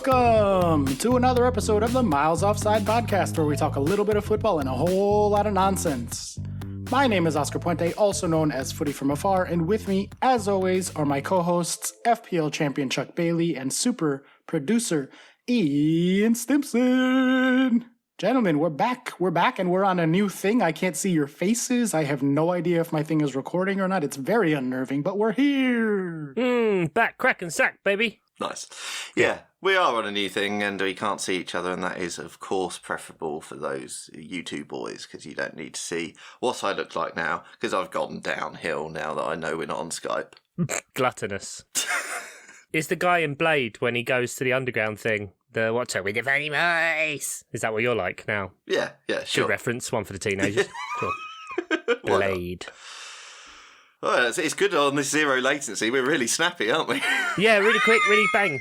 Welcome to another episode of the Miles Offside podcast, where we talk a little bit of football and a whole lot of nonsense. My name is Oscar Puente, also known as Footy from Afar, and with me, as always, are my co-hosts, FPL champion Chuck Bailey and super producer Ian Stimpson. Gentlemen, we're back, and we're on a new thing. I can't see your faces. I have no idea if my thing is recording or not. It's very unnerving, but we're here. Back, crack and sack, baby. Nice. Yeah, we are on a new thing and we can't see each other, and that is, of course, preferable for those YouTube boys, because you don't need to see what I look like now, because I've gone downhill now that I know we're not on Skype. Gluttonous. Is the guy in Blade when he goes to the underground thing, the what's up with the funny voice? Is that what you're like now? Yeah, sure. Good reference, one for the teenagers. Cool. Blade. Well, it's good on this zero latency. We're really snappy, aren't we? Yeah, really quick, really bang.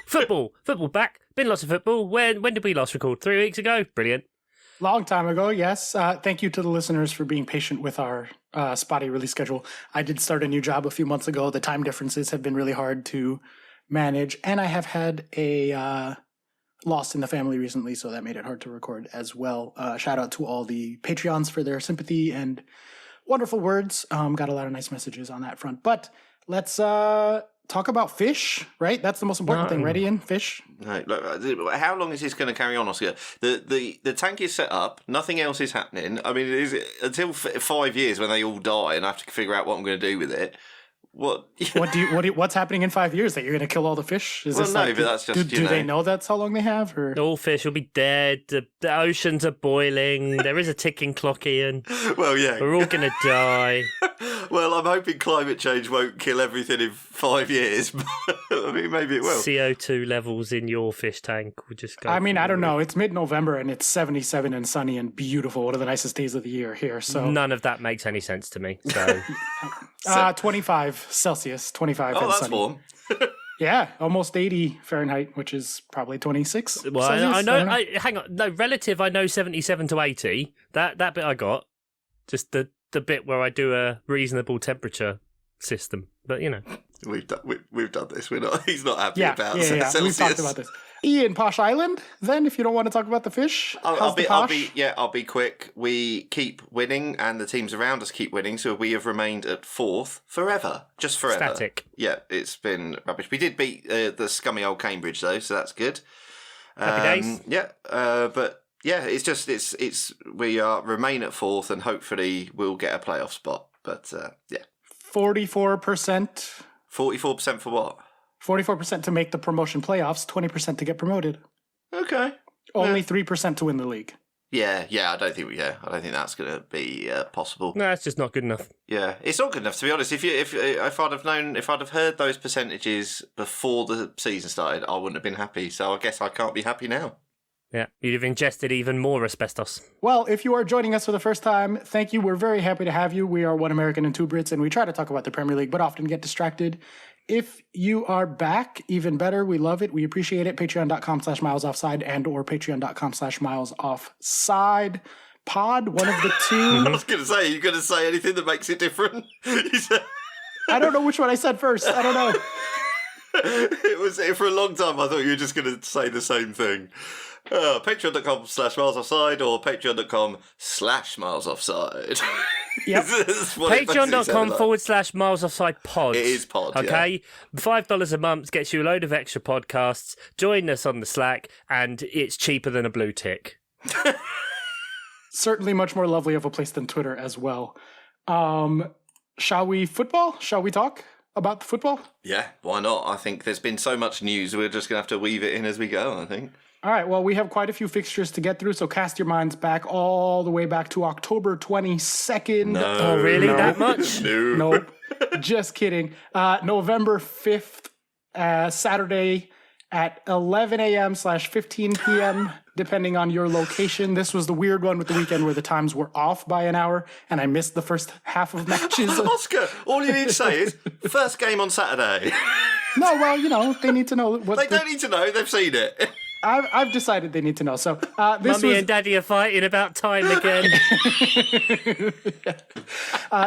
Football back. Been lots of football. When did we last record? 3 weeks ago? Brilliant. Long time ago, yes. Thank you to the listeners for being patient with our spotty release schedule. I did start a new job a few months ago. The time differences have been really hard to manage, and I have had a loss in the family recently, so that made it hard to record as well. Shout out to all the Patreons for their sympathy and wonderful words. Got a lot of nice messages on that front. But let's talk about fish, right? That's the most important thing, right, Ian? Fish? No, look, how long is this going to carry on, Oscar? The tank is set up. Nothing else is happening. I mean, it is until 5 years when they all die and I have to figure out what I'm going to do with it. What's happening in 5 years? That you're going to kill all the fish? But that's just do they know that's how long they have? Or? All fish will be dead. The oceans are boiling. There is a ticking clock, Ian. Well, yeah, we're all going to die. Well, I'm hoping climate change won't kill everything in 5 years. But I mean, maybe it will. CO2 levels in your fish tank will just go. I mean, I don't know. It's mid-November and it's 77 and sunny and beautiful. One of the nicest days of the year here. So none of that makes any sense to me. So 25 Celsius, 25 and that's sunny. Warm. Yeah, almost 80 Fahrenheit, which is probably 26. Well, Celsius. I know. Hang on. No, relative, I know 77 to 80. That bit I got. Just the bit where I do a reasonable temperature system. But, you know. We've done this. He's not happy about Celsius. We've talked about this. Ian, Posh Island, then, if you don't want to talk about the fish. I'll be quick. We keep winning and the teams around us keep winning, so we have remained at fourth forever. Just forever. Static. Yeah, it's been rubbish. We did beat the scummy old Cambridge though, so that's good. Happy days. Yeah, but yeah, it's we remain at fourth and hopefully we'll get a playoff spot. But yeah. 44%. 44% for what? 44% to make the promotion playoffs, 20% to get promoted. Okay. Only 3% to win the league. Yeah. I don't think that's going to be possible. No, it's just not good enough. Yeah, it's not good enough, to be honest. If I'd have heard those percentages before the season started, I wouldn't have been happy. So I guess I can't be happy now. Yeah, you'd have ingested even more asbestos. Well, if you are joining us for the first time, thank you. We're very happy to have you. We are One American and Two Brits, and we try to talk about the Premier League, but often get distracted. If you are back, even better. We love it. We appreciate it. Patreon.com/milesoffside and or Patreon.com/milesoffside pod. One of the two. I was going to say, are you going to say anything that makes it different? I don't know which one I said first. I don't know. It was for a long time. I thought you were just going to say the same thing. Patreon.com/milesoffside or Patreon.com/milesoffside. Yep. Patreon.com/milesoffside pod. It is pod. Okay. Yeah. $5 a month gets you a load of extra podcasts. Join us on the Slack, and it's cheaper than a blue tick. Certainly much more lovely of a place than Twitter as well. Shall we football? Shall we talk about the football? Yeah, why not? I think there's been so much news, we're just going to have to weave it in as we go, I think. All right, well, we have quite a few fixtures to get through, so cast your minds back all the way back to October 22nd. No. Oh, really? That much? No. Nope. Just kidding. November 5th, Saturday at 11 a.m./15 p.m., depending on your location. This was the weird one with the weekend where the times were off by an hour, and I missed the first half of matches. Oscar, all you need to say is, first game on Saturday. No, well, they need to know. They don't need to know, they've seen it. I've decided they need to know. So this Mummy was and Daddy are fighting about time again.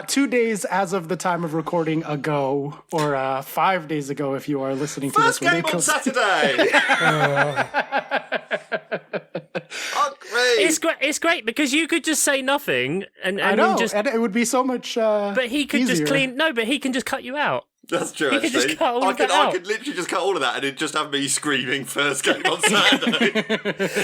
2 days as of the time of recording ago, or 5 days ago if you are listening to First this. game on Saturday. Oh, great. It's great because you could just say nothing and I know, just. and it would be so much. But he could easier. just clean. No, but he can just cut you out. That's true, You could actually. just cut all I of that out. could literally just cut all of that and it'd just have me screaming first game on Saturday.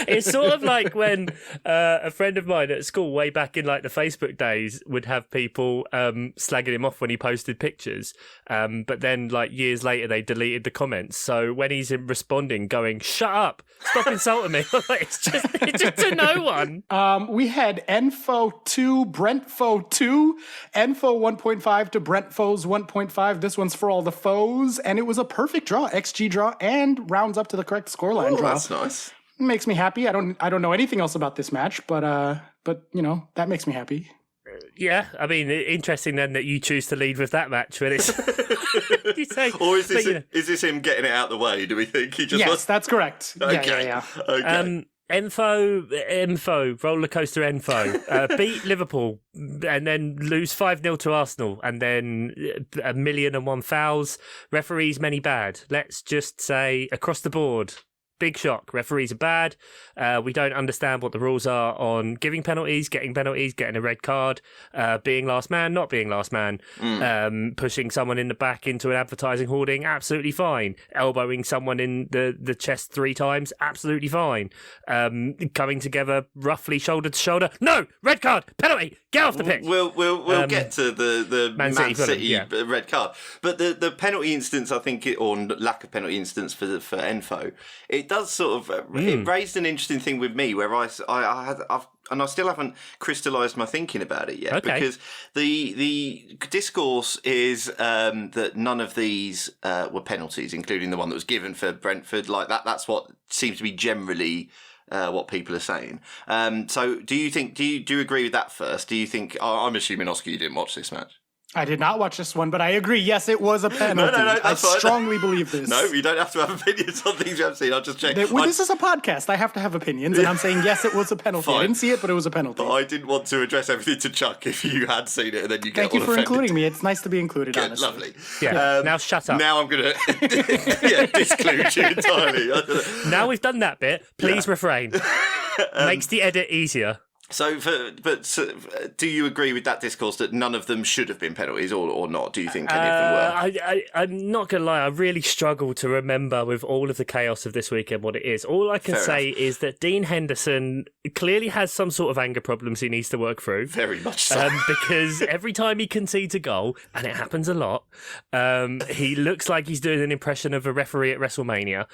It's sort of like when a friend of mine at school, way back in like the Facebook days, would have people slagging him off when he posted pictures. But then, like years later, they deleted the comments. So when he's responding, going, "Shut up! Stop insulting me!" it's just to no one. We had Enfo 2, Brentfo 2, Enfo 1.5 to Brentfo's 1.5. This one's for all the foes, and it was a perfect draw, XG draw, and rounds up to the correct scoreline Oh, draw. that's nice. Makes me happy. I don't know anything else about this match, but you know, that makes me happy. Yeah, I mean, interesting then that you choose to lead with that match when it's. You say, Or is this, but, you know. is this him getting it out the way, do we think? He just Yes, wants... that's correct. Okay. Yeah. Okay. Enfo, roller coaster Enfo, beat Liverpool and then lose 5-0 to Arsenal and then 1,000,001 fouls. Referees, many bad. Let's just say across the board. Big shock. Referees are bad. We don't understand what the rules are on giving penalties, getting a red card, being last man, not being last man, pushing someone in the back into an advertising hoarding, absolutely fine. Elbowing someone in the chest 3 times, absolutely fine. Coming together roughly shoulder to shoulder, no, red card, penalty, get off the pitch. We'll get to the Man City yeah. red card, but the penalty instance, I think, or lack of penalty instance for Enfo, it does sort of it raised an interesting thing with me where I've and I still haven't crystallised my thinking about it yet. Okay. Because the discourse is that none of these were penalties, including the one that was given for Brentford. Like that's what seems to be generally what people are saying. So do you agree with that first? Do you think? I'm assuming, Oscar, you didn't watch this match. I did not watch this one, but I agree. Yes, it was a penalty. No, I that's fine. strongly believe this. No, you don't have to have opinions on things you haven't seen. I'll just check. This is a podcast. I have to have opinions, and I'm saying yes, it was a penalty. Fine. I didn't see it, but it was a penalty. But I didn't want to address everything to Chuck if you had seen it and then you get Thank you all for offended. including me. It's nice to be included, Good, honestly. lovely. Yeah, now shut up. Now I'm going to disclude you entirely. Now we've done that bit, please refrain. Makes the edit easier. So, do you agree with that discourse that none of them should have been penalties, or not? Do you think any of them were? I'm not going to lie, I really struggle to remember with all of the chaos of this weekend what it is. All I can Fair say enough. is that Dean Henderson clearly has some sort of anger problems he needs to work through. Very much so. Because every time he concedes a goal, and it happens a lot, he looks like he's doing an impression of a referee at WrestleMania,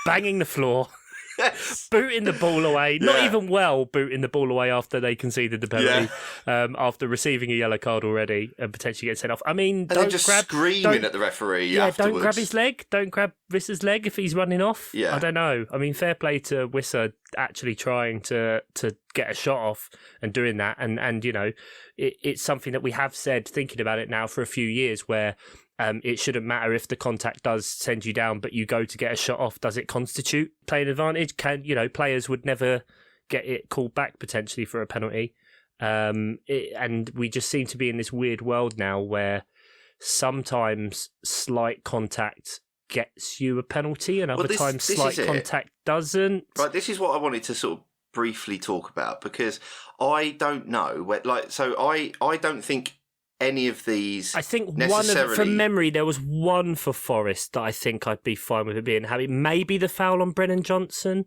banging the floor. Yes. Booting the ball away, not even well booting the ball away after they conceded the penalty, after receiving a yellow card already and potentially get sent off. I mean, And then just screaming at the referee afterwards. Don't grab his leg. Don't grab Visser's leg if he's running off. Yeah. I don't know. I mean, fair play to Visser actually trying to get a shot off and doing that. And you know, it's something that we have said, thinking about it now for a few years, where it shouldn't matter if the contact does send you down, but you go to get a shot off. Does it constitute playing advantage? Players would never get it called back potentially for a penalty. And we just seem to be in this weird world now where sometimes slight contact gets you a penalty and other times slight contact doesn't. Right, this is what I wanted to sort of briefly talk about, because I don't know. I don't think any of these. I think necessarily... from memory, there was one for Forest that I think I'd be fine with it being heavy. Maybe the foul on Brennan Johnson.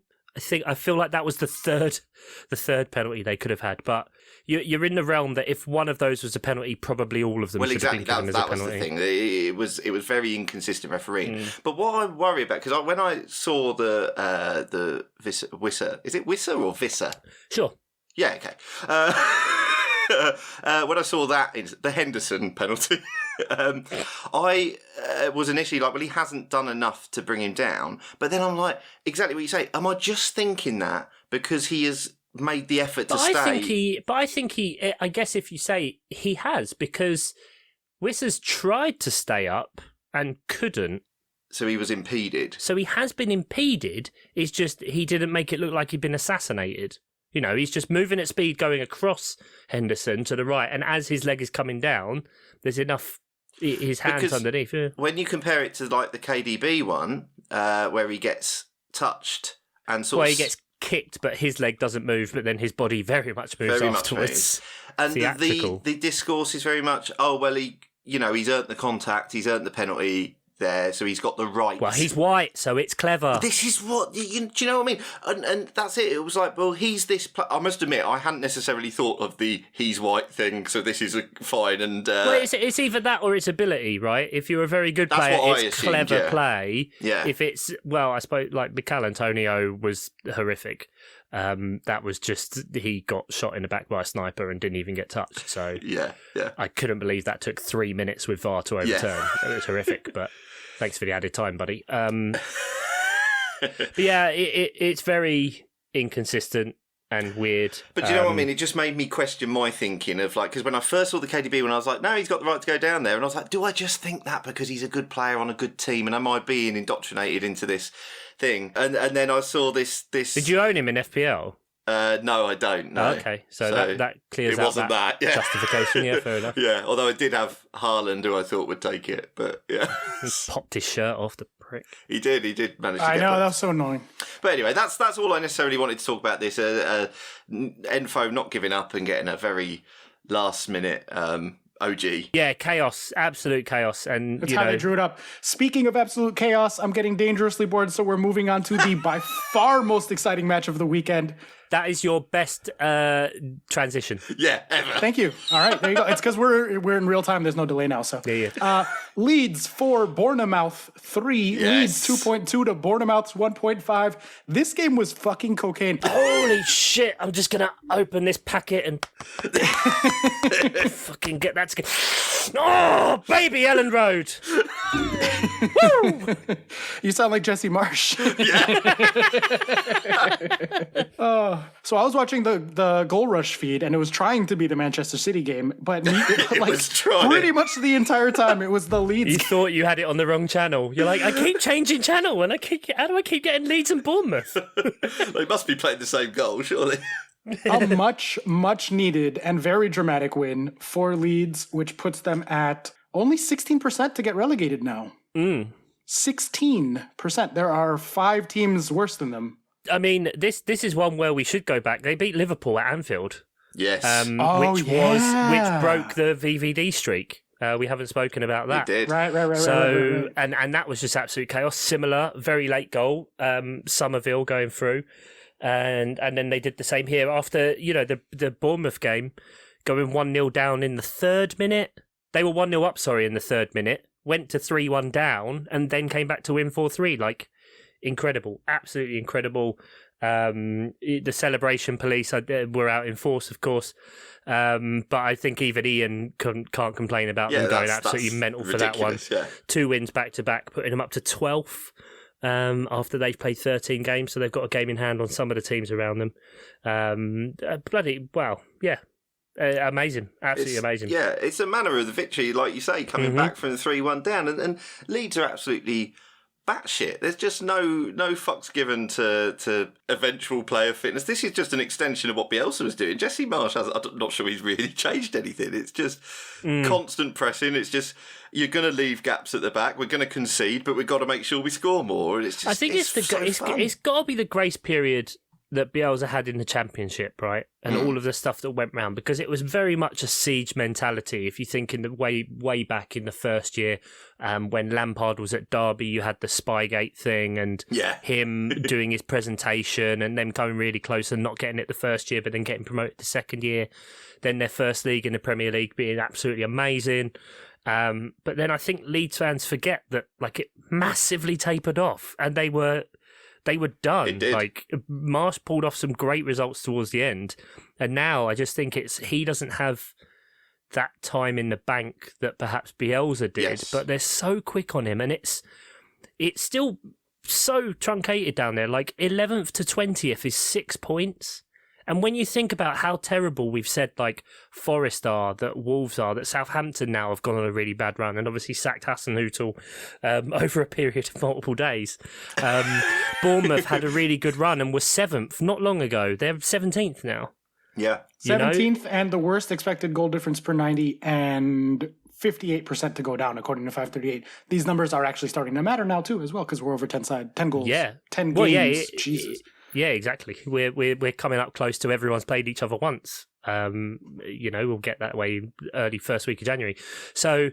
I feel like that was the third penalty they could have had. But you're in the realm that if one of those was a penalty, probably all of them should have been given as a penalty. That was the thing. It was very inconsistent refereeing. But what I worry about, because when I saw the Visser, is it Visser or Visser? Sure. Yeah. Okay. When I saw the Henderson penalty, I was initially like, well, he hasn't done enough to bring him down. But then I'm like, exactly what you say. Am I just thinking that because he has made the effort to stay? I think he. I guess if you say he has, because Wisser's tried to stay up and couldn't. So he was impeded. So he has been impeded. It's just he didn't make it look like he'd been assassinated. You know, he's just moving at speed going across Henderson to the right. And as his leg is coming down, there's enough, his hands Because underneath. Yeah. when you compare it to like the KDB one, where he gets touched and sort Well, of... he gets kicked, but his leg doesn't move, but then his body very much moves afterwards. And Theatrical. the discourse is very much, oh, well, he's earned the contact, he's earned the penalty there, so he's got the right. Well, he's white, so it's clever. This is what, do you know what I mean? And that's it. It was like, well, he's this... I must admit, I hadn't necessarily thought of the he's white thing, so this is fine. And well, it's either that or it's ability, right? If you're a very good That's player, what I it's assumed, clever yeah. play. Yeah. If it's, well, I suppose, like, Mikel Antonio was horrific. That was just, he got shot in the back by a sniper and didn't even get touched. So yeah. I couldn't believe that took 3 minutes with VAR to overturn. It was horrific, but thanks for the added time, buddy. But yeah, it's very inconsistent and weird. But do you know what I mean? It just made me question my thinking of like, because when I first saw the KDB one, I was like, no, he's got the right to go down there. And I was like, do I just think that because he's a good player on a good team? And am I being indoctrinated into this thing? And then I saw this... Did you own him in FPL? No, I don't. No. Oh, okay, so that clears it out wasn't that yeah. justification. Yeah, fair enough. Yeah, although I did have Haaland, who I thought would take it, but yeah, He popped his shirt off, the prick. he did manage to I get know, that. that was so annoying. But anyway, that's all I necessarily wanted to talk about this. Enfo not giving up and getting a very last minute OG. Yeah, chaos, absolute chaos, and That's you how know, they drew it up. Speaking of absolute chaos, I'm getting dangerously bored, so we're moving on to the by far most exciting match of the weekend. that is your best transition. Yeah, ever. Thank you. All right, there you go. It's because we're in real time. There's no delay now. So Yeah. Leeds 4, Bournemouth 3. Yes. Leeds 2.2 to Bournemouth's 1.5. This game was fucking cocaine. Holy shit! I'm just gonna open this packet and fucking get that. Oh, baby, Ellen Road. Woo! You sound like Jesse Marsh. So I was watching the Goal Rush feed, and it was trying to be the Manchester City game, but like was trying. pretty much the entire time it was the Leeds. You thought you had it on the wrong channel. You're like, I keep changing channel, and how do I keep getting Leeds and Bournemouth? They must be playing the same goal, surely. A much needed and very dramatic win for Leeds, which puts them at only 16% to get relegated now. 16%. There are 5 teams worse than them. I mean, this is one where we should go back. They beat Liverpool at Anfield, Yes. which broke the VVD streak. We haven't spoken about that. He did. Right. So and that was just absolute chaos. Similar, very late goal. Somerville going through, and then they did the same here after the Bournemouth game, going 1-0 down in the 3rd minute. They were 1-0 up, in the 3rd minute. Went to 3-1 down, and then came back to win 4-3. Like, incredible, absolutely incredible. The celebration police were out in force, of course. But I think even Ian can't complain about them going absolutely mental for that one. Yeah. 2 wins back to back, putting them up to 12th after they've played 13 games. So they've got a game in hand on some of the teams around them. Amazing, absolutely amazing. Yeah, it's a manner of the victory, like you say, coming back from the 3-1 down, and Leeds are absolutely batshit. There's just no fucks given to eventual player fitness. This is just an extension of what Bielsa was doing. Jesse Marsh, I'm not sure he's really changed anything. It's just constant pressing. It's just, you're going to leave gaps at the back. We're going to concede, but we've got to make sure we score more. It's just, I think it's got to be the grace period that Bielsa had in the Championship, right? And all of the stuff that went round, because it was very much a siege mentality. If you think in the way back in the first year, when Lampard was at Derby, you had the Spygate thing and him doing his presentation and them coming really close and not getting it the first year, but then getting promoted the second year. Then their first league in the Premier League being absolutely amazing. But then I think Leeds fans forget that like it massively tapered off, and they were done. It did. Like Marsh pulled off some great results towards the end, and now I just think he doesn't have that time in the bank that perhaps Bielsa did. Yes. But they're so quick on him, and it's still so truncated down there. Like 11th to 20th is 6 points, And when you think about how terrible we've said like Forest are, that Wolves are, that Southampton now have gone on a really bad run and obviously sacked Hasenhüttl over a period of multiple days. Bournemouth had a really good run and was 7th not long ago. They're 17th now. Yeah. 17th and the worst expected goal difference per 90 and 58% to go down, according to 538. These numbers are actually starting to matter now, too, as well, because we're over 10 goals. Yeah. 10 well, games. Jesus. Yeah, exactly. We're coming up close to everyone's played each other once. We'll get that way early first week of January. So,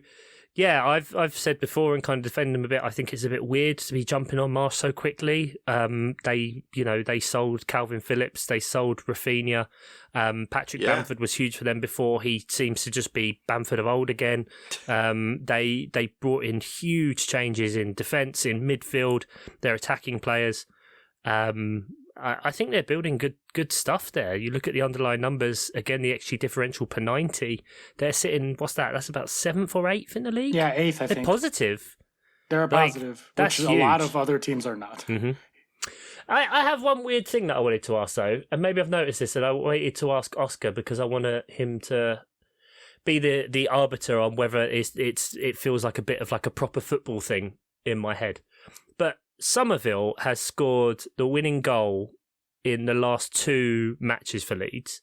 yeah, I've said before and kind of defend them a bit. I think it's a bit weird to be jumping on Marsh so quickly. They sold Calvin Phillips, they sold Rafinha. Patrick Bamford was huge for them before. He seems to just be Bamford of old again. They brought in huge changes in defence, in midfield, their attacking players. I think they're building good stuff there. You look at the underlying numbers, again, the XG differential per 90, they're sitting, what's that? That's about 7th or 8th in the league? Yeah, 8th, I think. They're positive. They're a positive, that's which huge. A lot of other teams are not. Mm-hmm. I have one weird thing that I wanted to ask, though, and maybe I've noticed this, and I waited to ask Oscar because I want him to be the arbiter on whether it feels like a bit of like a proper football thing in my head. But Somerville has scored the winning goal in the last 2 matches for Leeds.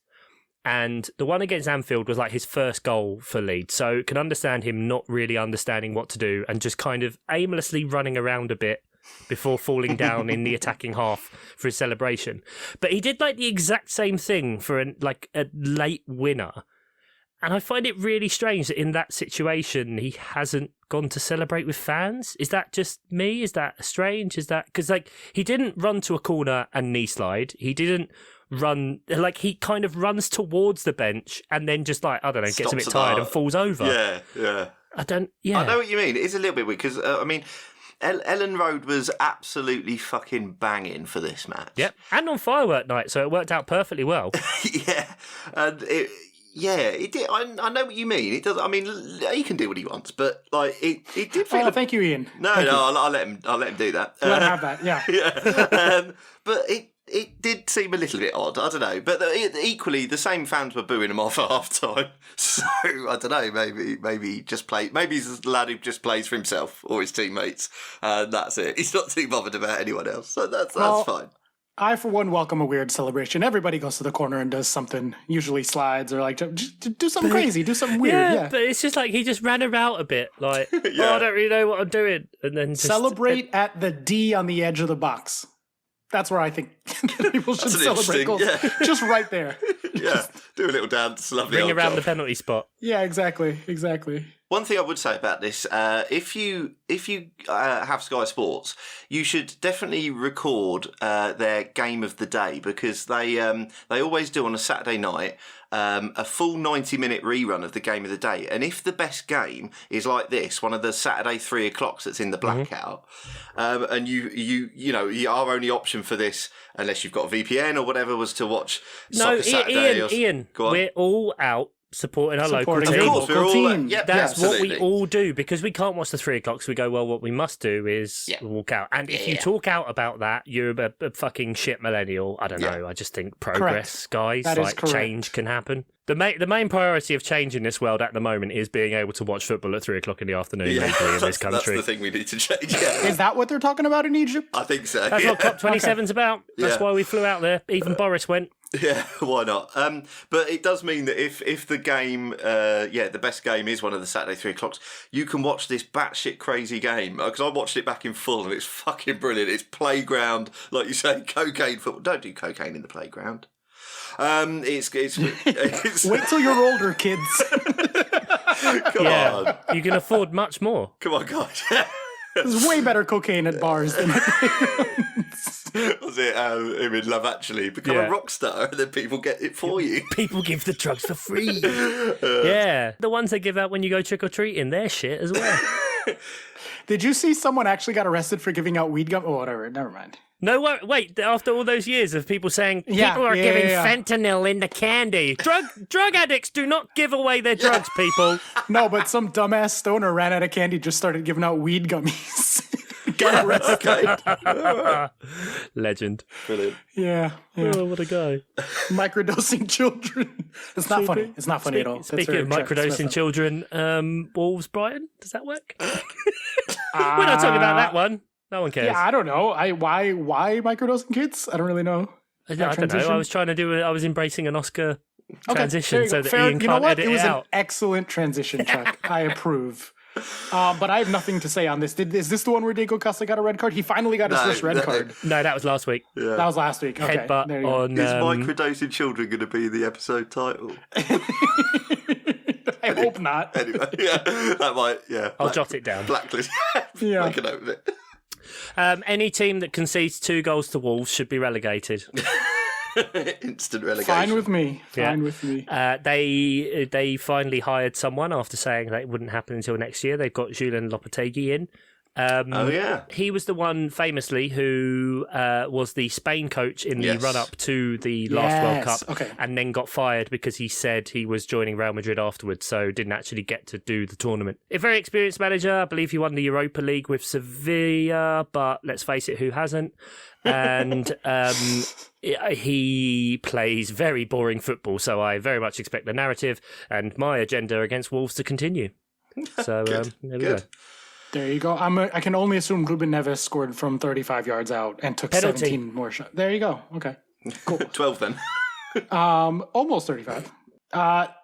And the one against Anfield was like his first goal for Leeds. So can understand him not really understanding what to do and just kind of aimlessly running around a bit before falling down in the attacking half for his celebration. But he did like the exact same thing for a late winner. And I find it really strange that in that situation, he hasn't gone to celebrate with fans. Is that just me? Is that strange? Is that... Because, he didn't run to a corner and knee slide. He didn't run... he kind of runs towards the bench and then just, I don't know, gets Stops a bit tired and falls over. Yeah. I know what you mean. It's a little bit weird because, Ellen Road was absolutely fucking banging for this match. Yep. And on firework night, so it worked out perfectly well. Yeah. And it did. I know what you mean. It does. I mean, he can do what he wants, but it did feel. Oh, thank you, Ian. I'll let him do that. Let him have that. Yeah. Yeah. But it did seem a little bit odd. I don't know. But equally, the same fans were booing him off at half time. So I don't know. Maybe he just played. Maybe he's a lad who just plays for himself or his teammates, and that's it. He's not too bothered about anyone else. So that's fine. I, for one, welcome a weird celebration. Everybody goes to the corner and does something, usually slides or do something crazy, do something weird. Yeah, but it's just he just ran about a bit, I don't really know what I'm doing. And then celebrate at the D on the edge of the box. That's where I think people should celebrate goals. Yeah. Just right there. Yeah, do a little dance. Lovely. Ring around the penalty spot. Yeah, exactly. One thing I would say about this, if you have Sky Sports, you should definitely record their game of the day because they always do on a Saturday night a full 90-minute rerun of the game of the day. And if the best game is like this, one of the Saturday 3 o'clocks that's in the blackout, and our only option for this, unless you've got a VPN or whatever, was to watch Soccer Saturday. Ian, we're all out supporting our local team. Of course, we're all. That's what we all do because we can't watch the 3 o'clocks. We go, well, what we must do is walk out. And if you talk out about that, you're a fucking shit millennial. I don't know. I just think progress, guys, change can happen. The main priority of change in this world at the moment is being able to watch football at 3 o'clock in the afternoon legally in this country. That's the thing we need to change. Yeah. Is that what they're talking about in Egypt? I think so. That's what COP27's about. That's why we flew out there. Even Boris went. Yeah, why not? But it does mean that if the game, the best game is one of the Saturday 3 o'clocks, you can watch this batshit crazy game. Because I watched it back in full and it's fucking brilliant. It's playground, like you say, cocaine football. Don't do cocaine in the playground. It's Wait till you're older, kids. Come on. You can afford much more. Come on, guys. There's way better cocaine at bars than at playgrounds. Was it him in Love Actually? Become a rock star and then people get it for you. People give the drugs for free. Yeah. The ones they give out when you go trick-or-treating, they're shit as well. Did you see someone actually got arrested for giving out weed gum? Oh, whatever. Never mind. No, wait. After all those years of people saying people are giving fentanyl in the candy. Drug addicts do not give away their drugs, people. No, but some dumbass stoner ran out of candy, just started giving out weed gummies. got arrested. Legend. Brilliant. Yeah. Oh, what a guy. Microdosing children. It's not funny. It's not funny at all. That's Speaking very of microdosing expressive. children, Wolves Brighton, does that work? We're not talking about that one. No one cares. Yeah, I don't know. Why microdosing kids? I don't really know. I don't know. I was trying to do it. I was embracing an Oscar transition so that Fair, Ian you know can't what? edit It was out. an excellent transition, Chuck. I approve. But I have nothing to say on this. Is this the one where Diego Costa got a red card? He finally got his first red card. No, that was last week. Yeah. That was last week. Okay, Headbutt there you go. on. Is microdosing children going to be the episode title? I hope not. Anyway, yeah, that might. Yeah, I'll jot it down. Blacklist. Yeah. Make a note of it. Any team that concedes 2 goals to Wolves should be relegated. Instant relegation. Fine with me. Yeah. Fine with me. They finally hired someone after saying that it wouldn't happen until next year. They've got Julian Lopetegui in. Oh yeah. He was the one famously who was the Spain coach in the Yes. run-up to the last World Cup, Okay. and then got fired because he said he was joining Real Madrid afterwards, so didn't actually get to do the tournament. A very experienced manager. I believe he won the Europa League with Sevilla, but let's face it, who hasn't? And he plays very boring football, so I very much expect the narrative and my agenda against Wolves to continue. So there we go. There you go. I can only assume Ruben Neves scored from 35 yards out and took Penalty. 17 more shots. There you go. Okay. Cool. 12 then. Almost 35.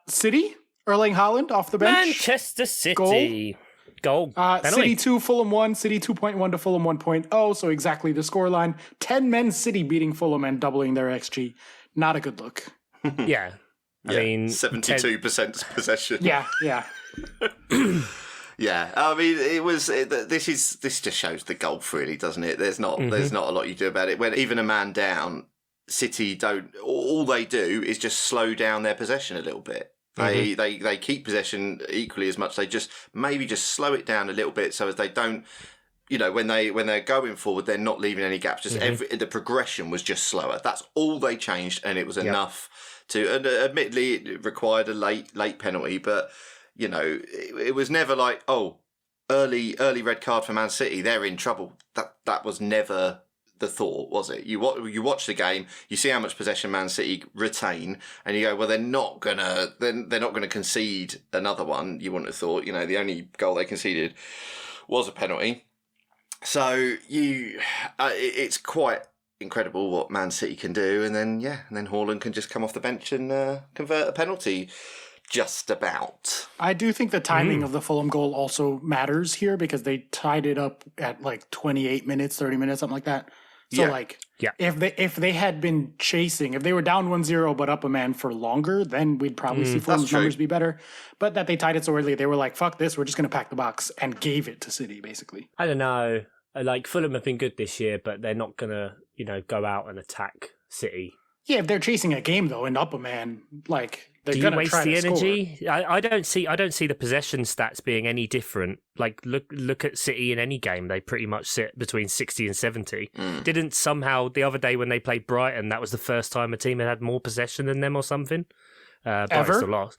City, Erling Haaland off the bench. Manchester City. Goal. Penalty. City 2, Fulham 1, City 2.1 to Fulham 1.0, so exactly the scoreline. 10 men City beating Fulham and doubling their XG. Not a good look. Yeah. I mean, 72% possession. Yeah. Yeah, I mean, it was. This just shows the gulf, really, doesn't it? There's not a lot you do about it. When even a man down, City don't. All they do is just slow down their possession a little bit. They keep possession equally as much. They just maybe slow it down a little bit so as they don't. You know, when they're going forward, they're not leaving any gaps. Just the progression was just slower. That's all they changed, and it was enough to. And admittedly, it required a late penalty, but. You know, it was never like, oh, early red card for Man City, they're in trouble. That was never the thought, was it? You watch the game, you see how much possession Man City retain, and you go, well, they're not gonna concede another one. You wouldn't have thought. You know, the only goal they conceded was a penalty. So it's quite incredible what Man City can do, and then Haaland can just come off the bench and convert a penalty. Just about. I do think the timing of the Fulham goal also matters here because they tied it up at like 28 minutes, 30 minutes, something like that. So if they had been chasing, if they were down 1-0 but up a man for longer, then we'd probably see Fulham's numbers be better. But that they tied it so early, they were like, fuck this, we're just going to pack the box, and gave it to City, basically. I don't know. Like, Fulham have been good this year, but they're not going to, go out and attack City. Yeah, if they're chasing a game, though, and up a man, like... Do you waste the energy? I don't see the possession stats being any different. Like look at City in any game; they pretty much sit between 60 and 70. Didn't somehow the other day when they played Brighton, that was the first time a team had more possession than them or something. Brighton still lost.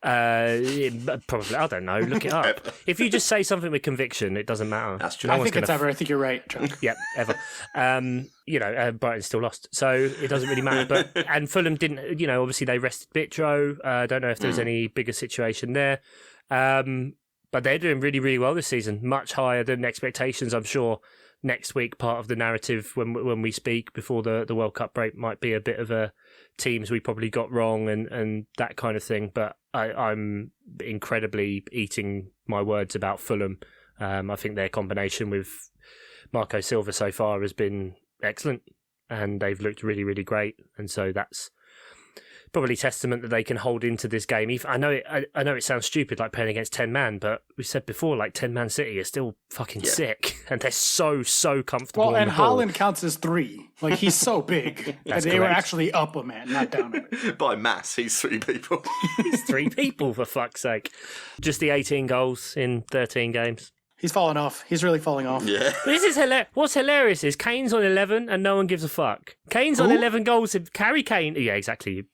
Probably, I don't know. Look it up. If you just say something with conviction, it doesn't matter. That's true. I think it's ever. I think you're right, Chuck. Yeah, ever. Brighton still lost, so it doesn't really matter. And Fulham didn't. Obviously they rested Bitro. I don't know if there's any bigger situation there. But they're doing really, really well this season. Much higher than expectations, I'm sure. Next week, part of the narrative when we speak before the World Cup break might be a bit of a teams we probably got wrong and that kind of thing. But I'm incredibly eating my words about Fulham. I think their combination with Marco Silva so far has been excellent, and they've looked really, really great. And so that's probably testament that they can hold into this game. I know it sounds stupid, like playing against 10 man, but we said before, like 10 man City is still fucking sick, and they're so comfortable. Well, and ball. Haaland counts as 3. Like he's so big that they were actually up a man, not down a man. By mass, he's 3 people. He's 3 people for fuck's sake. Just the 18 goals in 13 games. He's falling off. He's really falling off. Yeah. This is hilarious. What's hilarious is Kane's on 11 and no one gives a fuck. Kane's on 11 goals. Harry Kane. Yeah, exactly.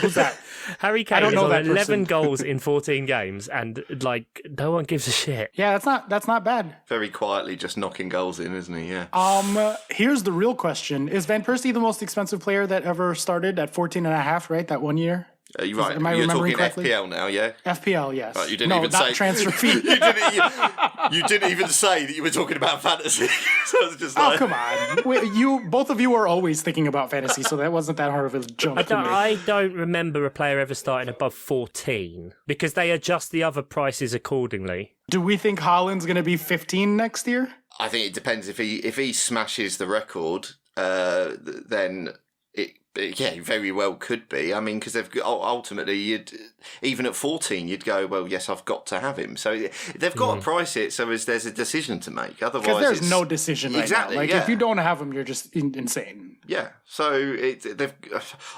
Who's that? Harry Kane is on 11 goals in 14 games and like no one gives a shit. Yeah, that's not bad. Very quietly just knocking goals in, isn't he? Yeah. Here's the real question. Is Van Persie the most expensive player that ever started at 14.5, right? That 1 year? You're right. Am I You're remembering talking correctly? FPL now, yeah? FPL, yes. Right, you didn't no, even not say transfer fee. you didn't even say that you were talking about fantasy. So I was just like, come on. Both of you are always thinking about fantasy, so that wasn't that hard of a jump to make. I don't remember a player ever starting above 14 because they adjust the other prices accordingly. Do we think Haaland's going to be 15 next year? I think it depends. If he smashes the record, then he very well could be. I mean, because ultimately, even at 14, you'd go, well, yes, I've got to have him. So they've got to price it so as there's a decision to make. Otherwise, because there's no decision right exactly, now. Like, yeah. if you don't have him, you're just insane. Yeah. So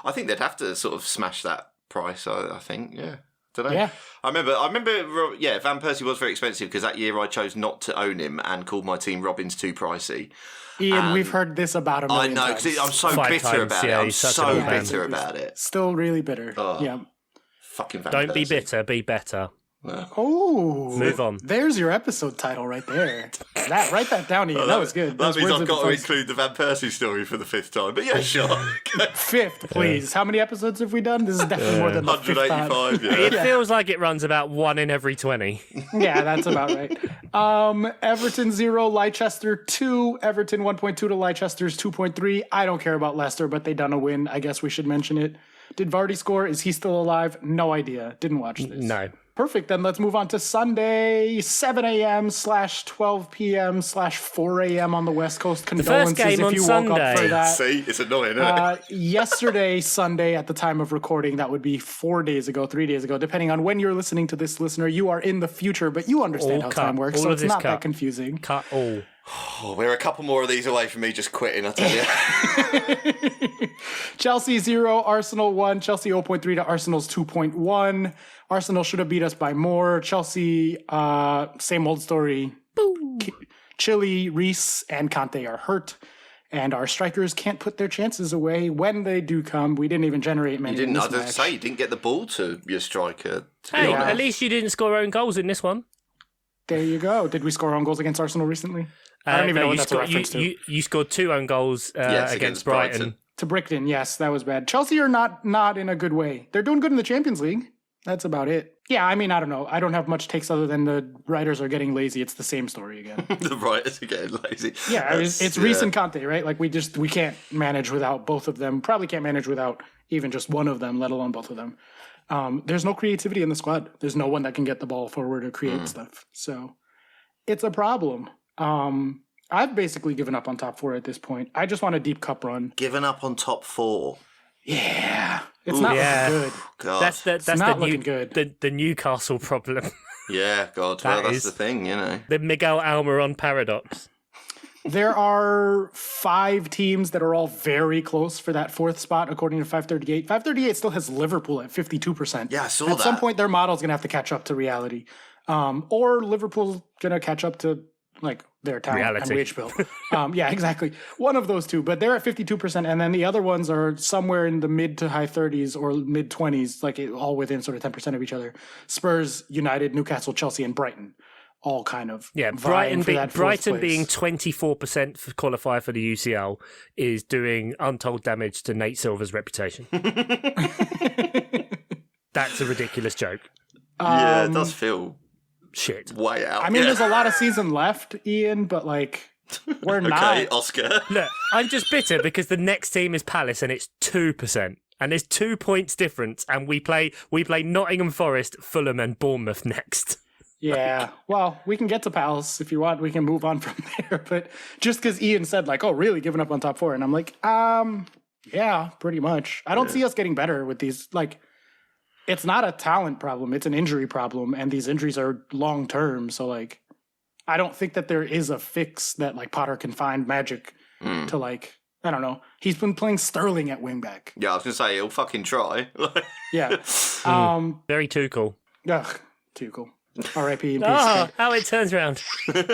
I think they'd have to sort of smash that price. I think, yeah. Don't know. Yeah. I remember. Yeah, Van Persie was very expensive because that year I chose not to own him and called my team Robin's too pricey. Ian, we've heard this about a million I know, times. because I'm so bitter about it. I'm so bitter about it. Still really bitter. Oh, yeah. Fucking Van Don't Persie. be bitter, be better. Oh, Move on. There's your episode title right there. Write that down, Ian. That was good. That Those means words I've are got to defensive. include the Van Persie story for the 5th time. But yeah, sure. Fifth, please. How many episodes have we done? This is definitely more than the fifth time. 185, yeah. It feels like it runs about 1 in every 20. Yeah, that's about right. Everton 0, Leicester 2. Everton 1.2 to Leicester's 2.3. I don't care about Leicester, but they done a win. I guess we should mention it. Did Vardy score? Is he still alive? No idea. Didn't watch this. No. Perfect. Then let's move on to Sunday, 7 a.m. / 12 p.m. / 4 a.m. on the West Coast. Condolences game if on you woke up for Sunday. that. See, it's annoying, isn't it? Yesterday, Sunday, at the time of recording, that would be 4 days ago, 3 days ago, depending on when you're listening to this, listener. You are in the future, but you understand how time works, so it's not that confusing. Cut all. Oh, we're a couple more of these away from me just quitting, I tell you. Chelsea 0, Arsenal 1. Chelsea 0.3 to Arsenal's 2.1. Arsenal should have beat us by more. Chelsea, same old story. Chile, Reece, and Conte are hurt. And our strikers can't put their chances away when they do come. We didn't even generate many. You didn't get the ball to your striker. Hey, at least you didn't score own goals in this one. There you go. Did we score own goals against Arsenal recently? I don't even know what that's a reference to. You scored 2 own goals against Brighton. To Brighton, yes, that was bad. Chelsea are not in a good way. They're doing good in the Champions League. That's about it. Yeah, I mean, I don't know. I don't have much takes other than the writers are getting lazy. It's the same story again. The writers are getting lazy. Yeah, it's Reece and Conte, right? Like we can't manage without both of them. Probably can't manage without even just one of them, let alone both of them. There's no creativity in the squad. There's no one that can get the ball forward or create stuff. So it's a problem. I've basically given up on top 4 at this point. I just want a deep cup run. Given up on top 4. Yeah, it's not looking good. God. That's not the looking good. The Newcastle problem. Yeah, God. Well, that's the thing, you know. The Miguel Almiron paradox. There are 5 teams that are all very close for that 4th spot, according to 538. 538 still has Liverpool at 52%. Yeah, I saw that. At some point, their model's going to have to catch up to reality. Or Liverpool's going to catch up to like their talent reality. And wage bill. Yeah, exactly. One of those two, but they're at 52%. And then the other ones are somewhere in the mid to high 30s or mid 20s, like all within sort of 10% of each other. Spurs, United, Newcastle, Chelsea, and Brighton. All kind of Brighton place. being 24% for qualifier for the UCL is doing untold damage to Nate Silver's reputation. That's a ridiculous joke. Yeah, it does feel shit way out. I mean, there's a lot of season left, Ian, but like we're not. Okay, Oscar. Look, I'm just bitter because the next team is Palace and it's 2%. And there's 2 points difference, and we play Nottingham Forest, Fulham, and Bournemouth next. Yeah, well, we can get to Palace if you want. We can move on from there. But just because Ian said, like, oh, really, giving up on top 4? And I'm like, yeah, pretty much. I don't see us getting better with these. Like, it's not a talent problem. It's an injury problem. And these injuries are long term. So, like, I don't think that there is a fix that, like, Potter can find magic to, like, I don't know. He's been playing Sterling at wingback. Yeah, I was going to say, he'll fucking try. Yeah. Very Tuchel. Ugh, Tuchel. R.I.P. in peace. Oh, how it turns around.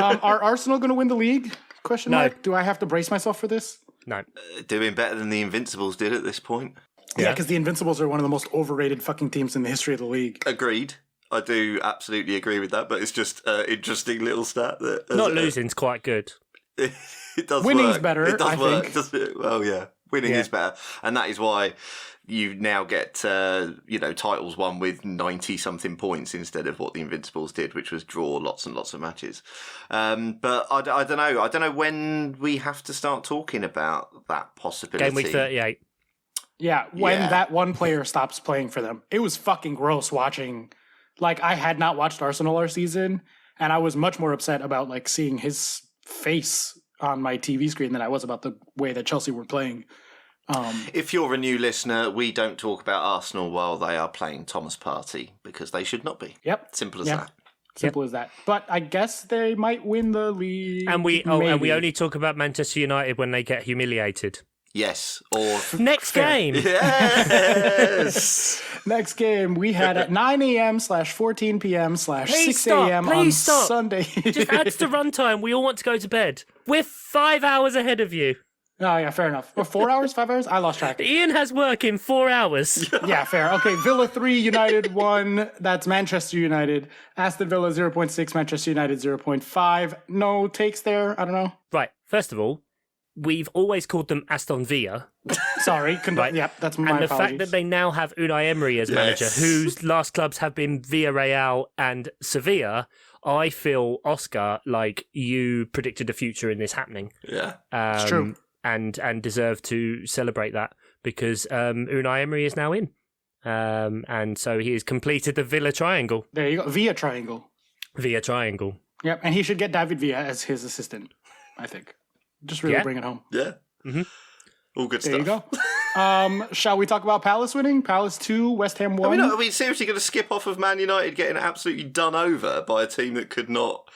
Are Arsenal going to win the league? Question mark. Do I have to brace myself for this? No. Doing better than the Invincibles did at this point. Yeah, because the Invincibles are one of the most overrated fucking teams in the history of the league. Agreed. I do absolutely agree with that, but it's just an interesting little stat. That Not losing's quite good. It does Winning's work. better, It does I work, think. doesn't it? Well, yeah. Winning is better. And that is why you now get, titles won with 90-something points instead of what the Invincibles did, which was draw lots and lots of matches. But I don't know. I don't know when we have to start talking about that possibility. Game week 38. Yeah, when that one player stops playing for them. It was fucking gross watching. Like, I had not watched Arsenal our season, and I was much more upset about, like, seeing his face on my TV screen than I was about the way that Chelsea were playing. If you're a new listener, we don't talk about Arsenal while they are playing Thomas Partey, because they should not be. Yep. Simple as that. Simple as that. But I guess they might win the league. And we only talk about Manchester United when they get humiliated. Yes. Or next game. Yes. Next game we had at 9 a.m/14 p.m/6 a.m. on Sunday. Just adds to runtime. We all want to go to bed. We're 5 hours ahead of you. Oh, yeah, fair enough. 4 hours, 5 hours? I lost track. Ian has work in 4 hours. Yeah, fair. Okay, Villa 3, United 1. That's Manchester United. Aston Villa 0.6, Manchester United 0.5. No takes there? I don't know. Right. First of all, we've always called them Aston Villa. Sorry. Right. Yeah, that's my And the apologies. fact that they now have Unai Emery as manager, whose last clubs have been Villarreal and Sevilla, I feel, Oscar, like you predicted a future in this happening. Yeah. It's true. And deserve to celebrate that because Unai Emery is now in. And so he has completed the Villa triangle. There you go. Villa triangle. Villa triangle. Yep, and he should get David Villa as his assistant, I think. Just really bring it home. Yeah. Mm-hmm. All good there stuff. There you go. Shall we talk about Palace winning? Palace 2, West Ham 1. Are we seriously going to skip off of Man United getting absolutely done over by a team that could not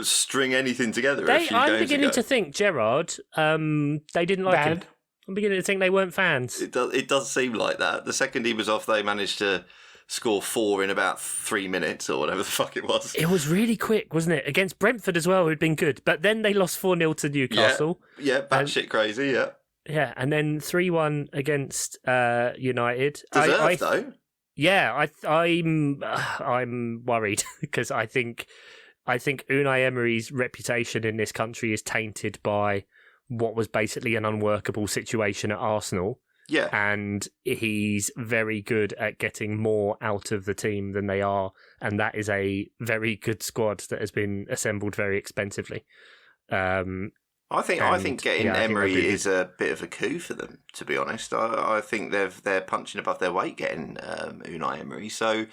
string anything together I'm beginning to think, Gerrard, they didn't like him. I'm beginning to think they weren't fans. It does seem like that. The second he was off, they managed to score 4 in about 3 minutes or whatever the fuck it was. It was really quick, wasn't it? Against Brentford as well, who'd been good. But then they lost 4-0 to Newcastle. Yeah, batshit crazy, yeah. Yeah, and then 3-1 against United. Deserved, though. Yeah, I'm worried because I think Unai Emery's reputation in this country is tainted by what was basically an unworkable situation at Arsenal. Yeah. And he's very good at getting more out of the team than they are. And that is a very good squad that has been assembled very expensively. I think getting Emery is a bit of a coup for them, to be honest. I think they're punching above their weight getting Unai Emery. So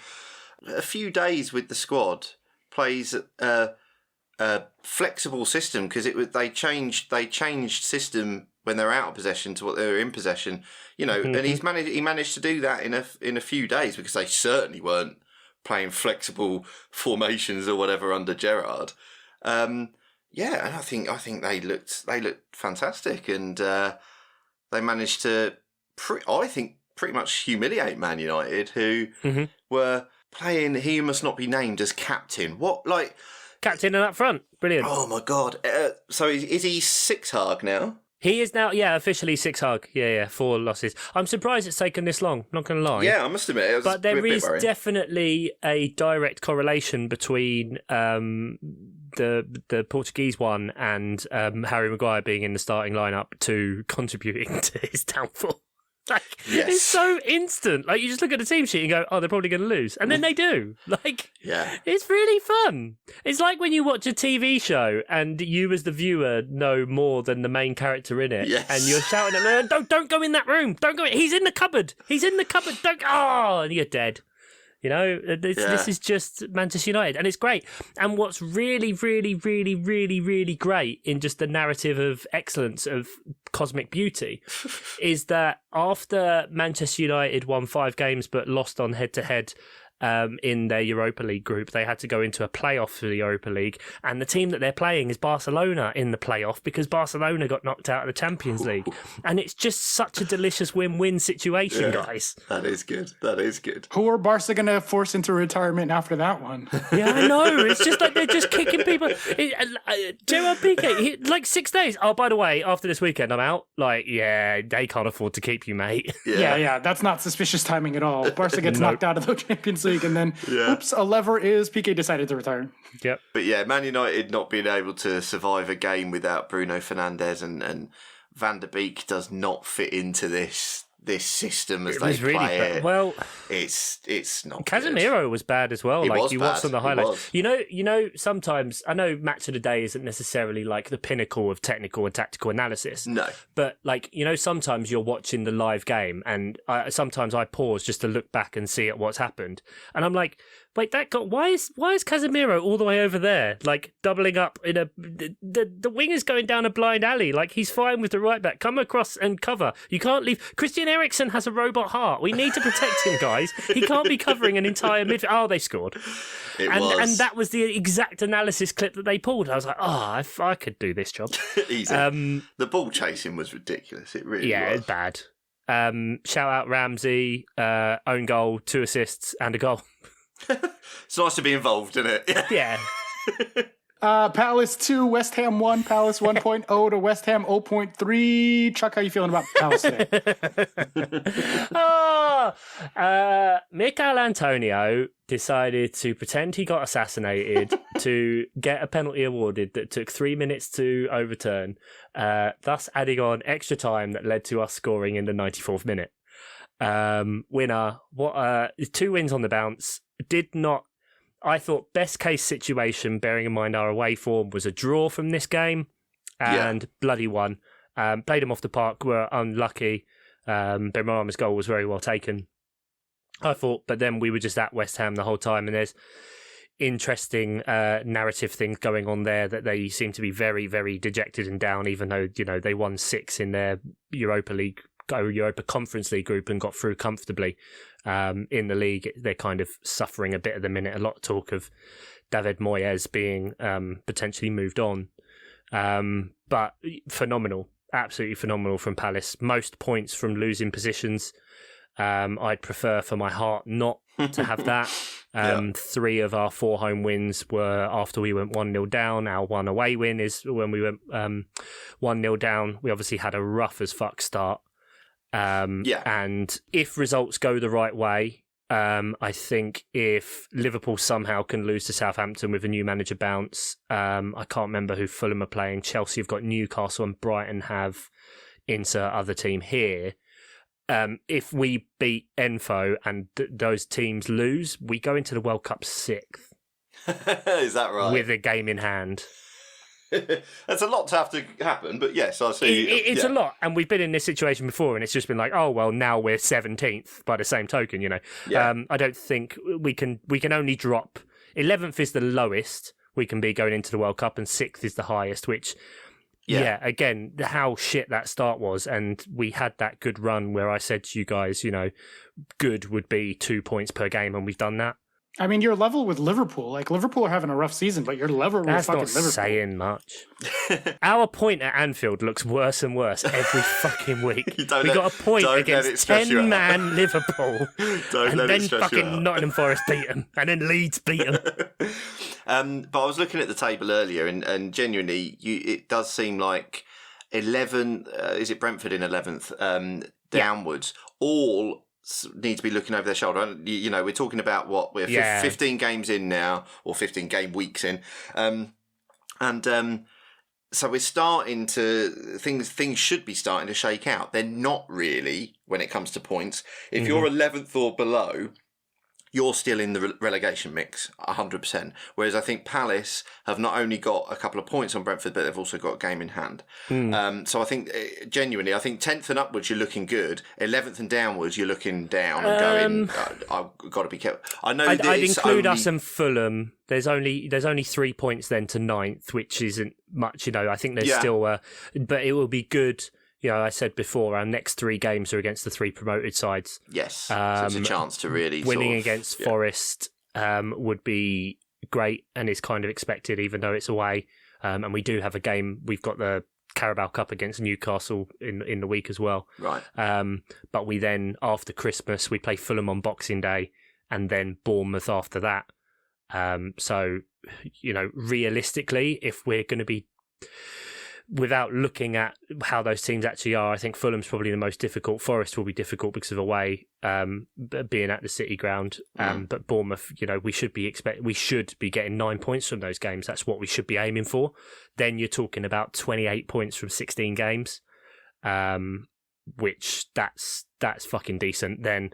a few days with the squad plays a flexible system because they changed system when they're out of possession to what they were in possession, and he managed to do that in a few days because they certainly weren't playing flexible formations or whatever under Gerrard. And I think they looked fantastic, and they managed to pretty much humiliate Man United, who were playing He Must Not Be Named as captain. Captain and up front. Brilliant. Oh my God. So is he 6 hard now? He is now, officially 6 hug. Yeah, 4 losses. I'm surprised it's taken this long, not going to lie. Yeah, I must admit. But there is definitely a direct correlation between the Portuguese one and Harry Maguire being in the starting lineup to contributing to his downfall. It's so instant. You just look at the team sheet and go, oh, they're probably going to lose. And then they do. It's really fun. It's like when you watch a TV show and you as the viewer know more than the main character in it. Yes. And you're shouting at them, don't go in that room. Don't go in. He's in the cupboard. Don't. Oh, and you're dead. This is just Manchester United, and it's great. And what's really, really, really, really, really great in just the narrative of excellence of cosmic beauty is that after Manchester United won 5 games but lost on head-to-head in their Europa League group. They had to go into a playoff for the Europa League, and the team that they're playing is Barcelona in the playoff because Barcelona got knocked out of the Champions League. And it's just such a delicious win-win situation, guys. That is good. That is good. Who are Barca going to force into retirement after that one? Yeah, I know. It's just like they're just kicking people. Gerard Piqué, like 6 days. Oh, by the way, after this weekend, I'm out. Like, yeah, they can't afford to keep you, mate. Yeah. That's not suspicious timing at all. Barca gets knocked out of the Champions League, and then, oops, a lever is Piqué decided to retire. Yep. But yeah, Man United not being able to survive a game without Bruno Fernandes and Van der Beek does not fit into this system as they play it. Well, it's not. Casemiro was bad as well. He like was you bad. watched on the He highlights. was. You know, sometimes I know match of the day isn't necessarily like the pinnacle of technical and tactical analysis. No. But like, you know, sometimes you're watching the live game, and sometimes I pause just to look back and see at what's happened, and I'm like, wait, why is Casemiro all the way over there, like doubling up in the wing is going down a blind alley, like he's fine with the right back, come across and cover. You can't leave. Christian Eriksen has a robot heart. We need to protect him, guys. He can't be covering an entire midfield. Oh, they scored. And that was the exact analysis clip that they pulled. I was like, if I could do this job. Easy. The ball chasing was ridiculous. It really was. It's bad. Shout out Ramsey, own goal, 2 assists and a goal. It's nice to be involved in it. Yeah. Palace 2, West Ham 1, Palace 1.0 to West Ham 0.3. Chuck, how you feeling about Palace today? Mikel Antonio decided to pretend he got assassinated to get a penalty awarded that took 3 minutes to overturn, thus adding on extra time that led to us scoring in the 94th minute. Winner. 2 wins on the bounce. I thought best case situation, bearing in mind our away form, was a draw from this game, and bloody won. Played them off the park, were unlucky. Benrahma's goal was very well taken, I thought, but then we were just at West Ham the whole time, and there's interesting narrative things going on there that they seem to be very, very dejected and down, even though, you know, they won 6 in their Europa Conference League group and got through comfortably. In the league, they're kind of suffering a bit at the minute. A lot of talk of David Moyes being potentially moved on. But phenomenal, absolutely phenomenal from Palace. Most points from losing positions. I'd prefer for my heart not to have that. 3 of our 4 home wins were after we went 1-0 down. Our 1 away win is when we went 1-0 down. We obviously had a rough as fuck start. And if results go the right way, I think if Liverpool somehow can lose to Southampton with a new manager bounce, I can't remember who Fulham are playing. Chelsea have got Newcastle and Brighton have insert other team here. If we beat Enfo and those teams lose, we go into the World Cup 6th. Is that right? With a game in hand. That's a lot to have to happen, but yes, I see. It's a lot, and we've been in this situation before, and it's just been like, oh well, now we're 17th by the same token, you know. I don't think we can only drop. 11th is the lowest we can be going into the World Cup, and 6th is the highest, which again, how shit that start was, and we had that good run where I said to you guys, you know, good would be 2 points per game, and we've done that. I mean, you're level with Liverpool. Like, Liverpool are having a rough season, but you're level with fucking Liverpool. That's not saying much. Our point at Anfield looks worse and worse every fucking week. We got a point against 10-man Liverpool. And then fucking Nottingham Forest beat them. And then Leeds beat them. But I was looking at the table earlier, and genuinely, it does seem like 11, is it Brentford in 11th, downwards, all need to be looking over their shoulder. You know, we're talking about what we're 15 games in now, or 15 game weeks in, so we're starting to things should be starting to shake out. They're not really when it comes to points. If you're 11th or below, you're still in the relegation mix, 100%. Whereas I think Palace have not only got a couple of points on Brentford, but they've also got a game in hand. So I think, genuinely, I think 10th and upwards, you're looking good. 11th and downwards, you're looking down and going, I've got to be careful. I know I'd include us and Fulham. There's only 3 points then to 9th, which isn't much, you know. I think there's still, but it will be good. I said before, our next 3 games are against the 3 promoted sides. Yes, so it's a chance to really winning against Forest would be great, and is kind of expected, even though it's away. And we do have a game. We've got the Carabao Cup against Newcastle in the week as well. Right. But we then, after Christmas, we play Fulham on Boxing Day, and then Bournemouth after that. So, realistically, if we're going to be, without looking at how those teams actually are, I think Fulham's probably the most difficult. Forest will be difficult because of away, being at the City ground. But Bournemouth, we should be getting 9 points from those games. That's what we should be aiming for. Then you're talking about 28 points from 16 games, which that's fucking decent. Then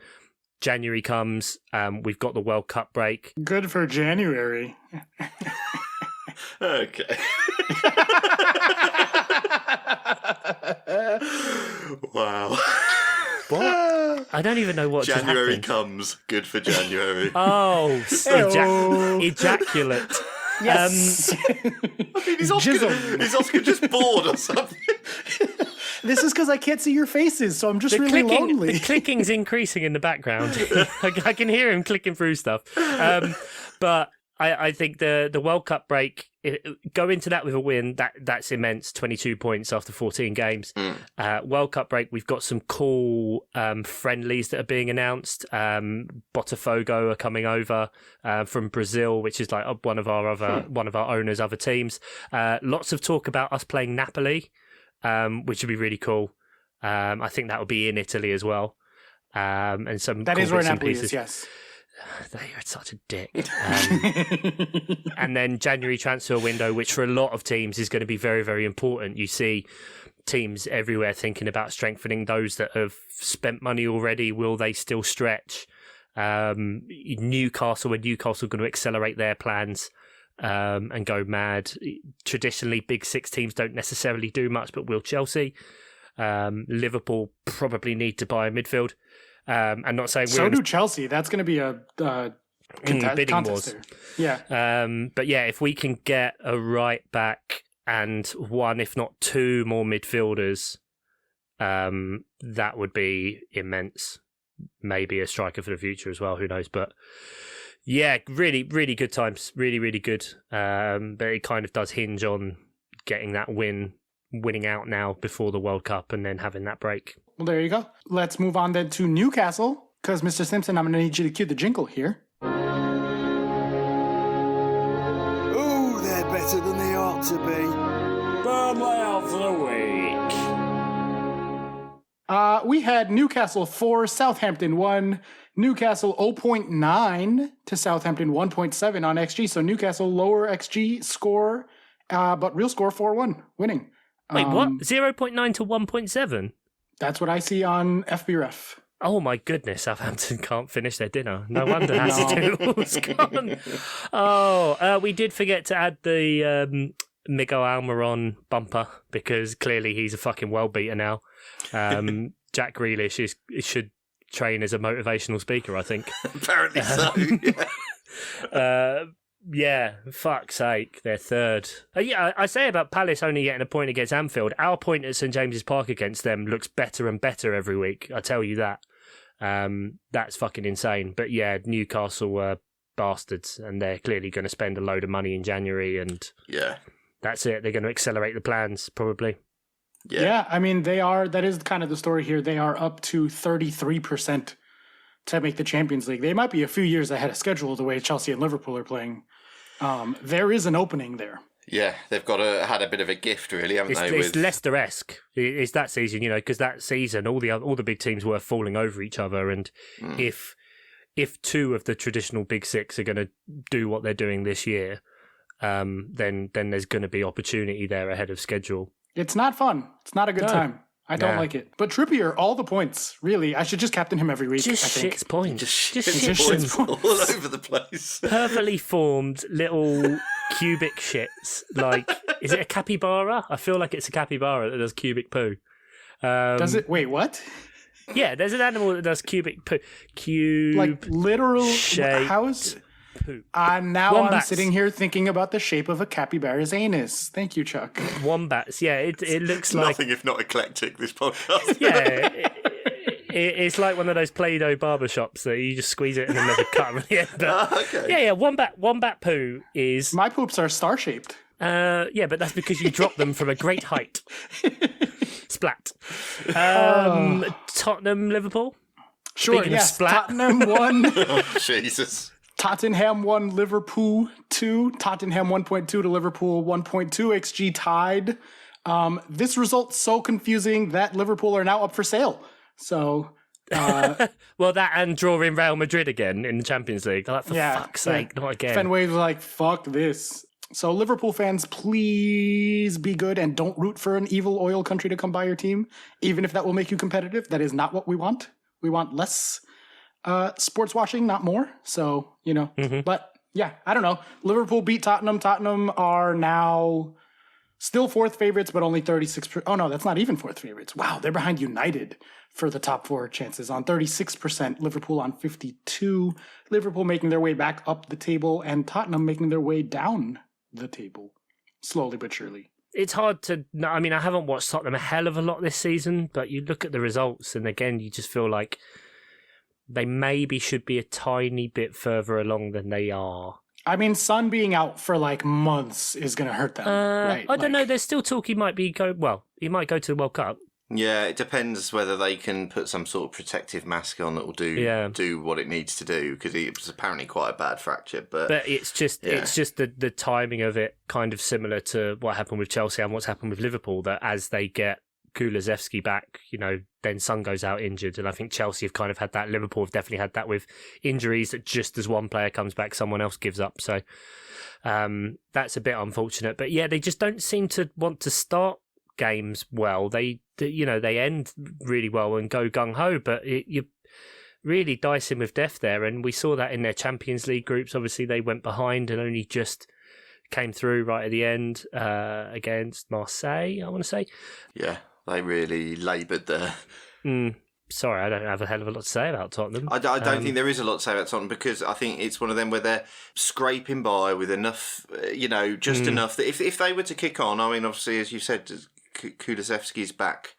January comes, we've got the World Cup break. Good for January. Okay. Wow. What? I don't even know what January just happened. comes. Good for January. Oh, ejaculate. Yes. I mean, is Oscar just bored or something? This is because I can't see your faces, so I'm just really lonely. The clicking's increasing in the background. I can hear him clicking through stuff. But I think the World Cup break, go into that with a win, that's immense. 22 points after 14 games. World Cup break, we've got some cool friendlies that are being announced. Botafogo are coming over from Brazil, which is like one of our owners' other teams. Lots of talk about us playing Napoli, which would be really cool. I think that will be in Italy as well. And some that cool is where bits and Napoli pieces. is, yes. You're such a dick. And then January transfer window, which for a lot of teams is going to be very, very important. You see teams everywhere thinking about strengthening. Those that have spent money already, will they still stretch? Newcastle are going to accelerate their plans and go mad. Traditionally, big 6 teams don't necessarily do much, but will Chelsea? Liverpool probably need to buy a midfield. I'm not saying so do Chelsea. That's going to be a bidding wars. There. Yeah. But yeah, if we can get a right back and 1, if not 2 more midfielders, that would be immense. Maybe a striker for the future as well. Who knows? But yeah, really, really good times. Really, really good. But it kind of does hinge on getting that winning out now before the World Cup, and then having that break. Well, there you go. Let's move on then to Newcastle, because Mr. Simpson, I'm going to need you to cue the jingle here. Oh, they're better than they ought to be. Burnley of the week. We had Newcastle 4, Southampton 1. Newcastle 0.9 to Southampton 1.7 on XG. So Newcastle lower XG score, but real score 4-1, winning. Wait, what? 0.9 to 1.7? That's what I see on FBref. Oh my goodness, Southampton can't finish their dinner. No wonder Hasenhutl's gone. Oh, we did forget to add the Miguel Almiron bumper, because clearly he's a fucking world beater now. Jack Grealish should train as a motivational speaker, I think. Apparently so. Yeah, fuck's sake, they're third. Yeah, I say about Palace only getting a point against Anfield. Our point at St James's Park against them looks better and better every week. I tell you that. That's fucking insane. But yeah, Newcastle were bastards, and they're clearly going to spend a load of money in January, and yeah, that's it. They're going to accelerate the plans, probably. Yeah, I mean, that is kind of the story here. They are up to 33% to make the Champions League. They might be a few years ahead of schedule the way Chelsea and Liverpool are playing. There is an opening there. Yeah, they've had a bit of a gift, really, haven't they? It's Leicester-esque. It's that season, because that season all the big teams were falling over each other, and if 2 of the traditional big 6 are going to do what they're doing this year, then there's going to be opportunity there ahead of schedule. It's not fun. It's not a good time. I don't like it. But Trippier, all the points, really. I should just captain him every week, I think. Shit's points. Just shit's points all over the place. Perfectly formed little cubic shits. Like, is it a capybara? I feel like it's a capybara that does cubic poo. Does it? Wait, what? Yeah, there's an animal that does cubic poo. Like literal shaped. house? poop. Now Wombats. I'm sitting here thinking about the shape of a capybara's anus. Thank you, Chuck. Wombats, yeah, it looks like... Nothing if not eclectic, this podcast. Yeah, it's like one of those Play-Doh barbershops that you just squeeze it and then there's a cut at the end. But, Okay. yeah, wombat poo is... My poops are star-shaped. Yeah, but that's because you dropped them from a great height. Splat. Tottenham, Liverpool? Sure, Speaking of yes. splat. Tottenham won. Oh, Jesus. Tottenham won, Liverpool 2. Tottenham 1.2 to Liverpool 1.2. XG tied. This result's so confusing that Liverpool are now up for sale. So... Well, that and drawing Real Madrid again in the Champions League. Like, for fuck's sake, not again. Fenway was like, fuck this. So Liverpool fans, please be good and don't root for an evil oil country to come buy your team, even if that will make you competitive. That is not what we want. We want less sports washing, not more. So, but yeah, I don't know. Liverpool beat Tottenham. Tottenham are now still fourth favorites, but only 36%. Oh, no, that's not even fourth favorites. Wow, they're behind United for the top four chances on 36%. Liverpool on 52%. Liverpool making their way back up the table and Tottenham making their way down the table, slowly but surely. It's hard to... I mean, I haven't watched Tottenham a hell of a lot this season, but you look at the results and again, you just feel like they maybe should be a tiny bit further along than they are. I mean, Son being out for like months is going to hurt them, right? I don't know. There's still talk he might he might go to the World Cup. Yeah, it depends whether they can put some sort of protective mask on that will do what it needs to do, because it was apparently quite a bad fracture. But it's just the timing of it, kind of similar to what happened with Chelsea and what's happened with Liverpool, that as they get Kulusevski back, then Son goes out injured. And I think Chelsea have kind of had that. Liverpool have definitely had that with injuries, that just as one player comes back, someone else gives up. So that's a bit unfortunate. But yeah, they just don't seem to want to start games well. They end really well and go gung-ho, but you're really dicing with death there. And we saw that in their Champions League groups. Obviously, they went behind and only just came through right at the end against Marseille, I want to say. Yeah, they really laboured there. Sorry, I don't have a hell of a lot to say about Tottenham. I don't think there is a lot to say about Tottenham, because I think it's one of them where they're scraping by with enough, just enough that if they were to kick on, I mean, obviously, as you said, Kulusevski's back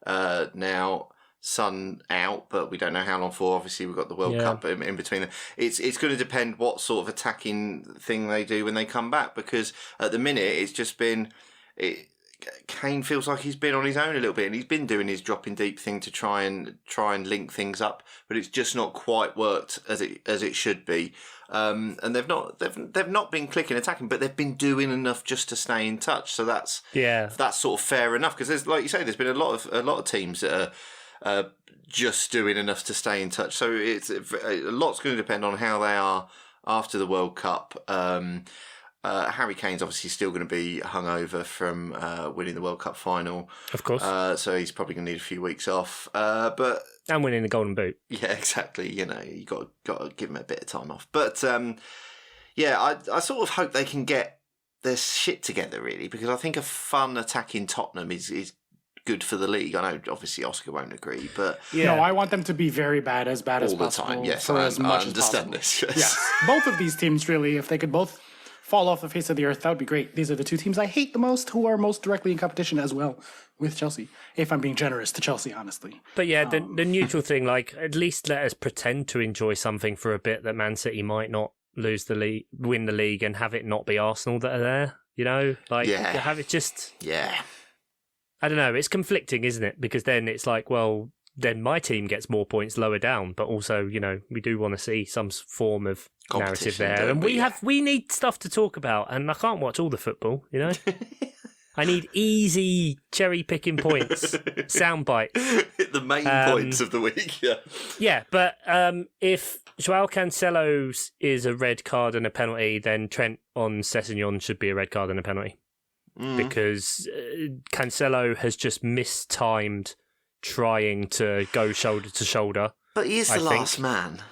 now, Son out, but we don't know how long for. Obviously, we've got the World Cup in between them. It's going to depend what sort of attacking thing they do when they come back, because at the minute it's just been... Kane feels like he's been on his own a little bit, and he's been doing his dropping deep thing to try and link things up, but it's just not quite worked as it should be. And they've not been clicking attacking, but they've been doing enough just to stay in touch. So that's sort of fair enough, because there's, like you say, there's been a lot of teams that are just doing enough to stay in touch. So a lot's going to depend on how they are after the World Cup. Harry Kane's obviously still going to be hungover from winning the World Cup final, of course. So he's probably going to need a few weeks off. But and winning the Golden Boot. Yeah, exactly. You got to give him a bit of time off. But I sort of hope they can get their shit together, really, because I think a fun attacking Tottenham is good for the league. I know, obviously, Oscar won't agree, but no, I want them to be very bad as possible. All the time, yes. For as much I understand as possible. this. Yes. Yeah, both of these teams, really, if they could both fall off the face of the earth, that would be great. These are the two teams I hate the most, who are most directly in competition as well with Chelsea, if I'm being generous to Chelsea, honestly. But yeah, the neutral thing, like, at least let us pretend to enjoy something for a bit, that Man City might not lose the league, win the league, and have it not be Arsenal that are there, have it just... Yeah. I don't know, it's conflicting, isn't it? Because then it's like, well, then my team gets more points lower down, but also, we do want to see some form of narrative there, and we need stuff to talk about, and I can't watch all the football. I need easy cherry picking points, sound bites, the main points of the week. Yeah, but if Joao Cancelo's is a red card and a penalty, then Trent on Sessegnon should be a red card and a penalty, because Cancelo has just mistimed trying to go shoulder to shoulder. But he is the last man.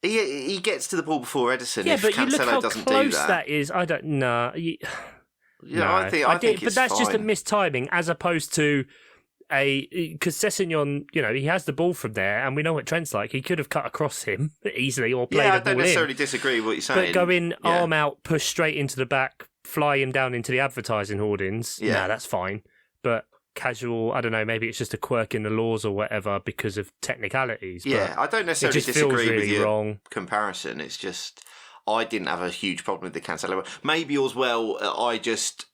He gets to the ball before Edison. Yeah, if but Cancelo you look how doesn't close do that is. I don't know. I think but it's that's just a fine. mistiming, as opposed to because Sessegnon, he has the ball from there, and we know what Trent's like. He could have cut across him easily or played a ball in. I don't necessarily disagree with what you're saying. But go in, arm out, push straight into the back, fly him down into the advertising hoardings. Yeah, that's fine. But casual, I don't know, maybe it's just a quirk in the laws or whatever because of technicalities. Yeah, I don't necessarily disagree really with your wrong comparison. It's just I didn't have a huge problem with the Cancelo. Maybe as well, I just,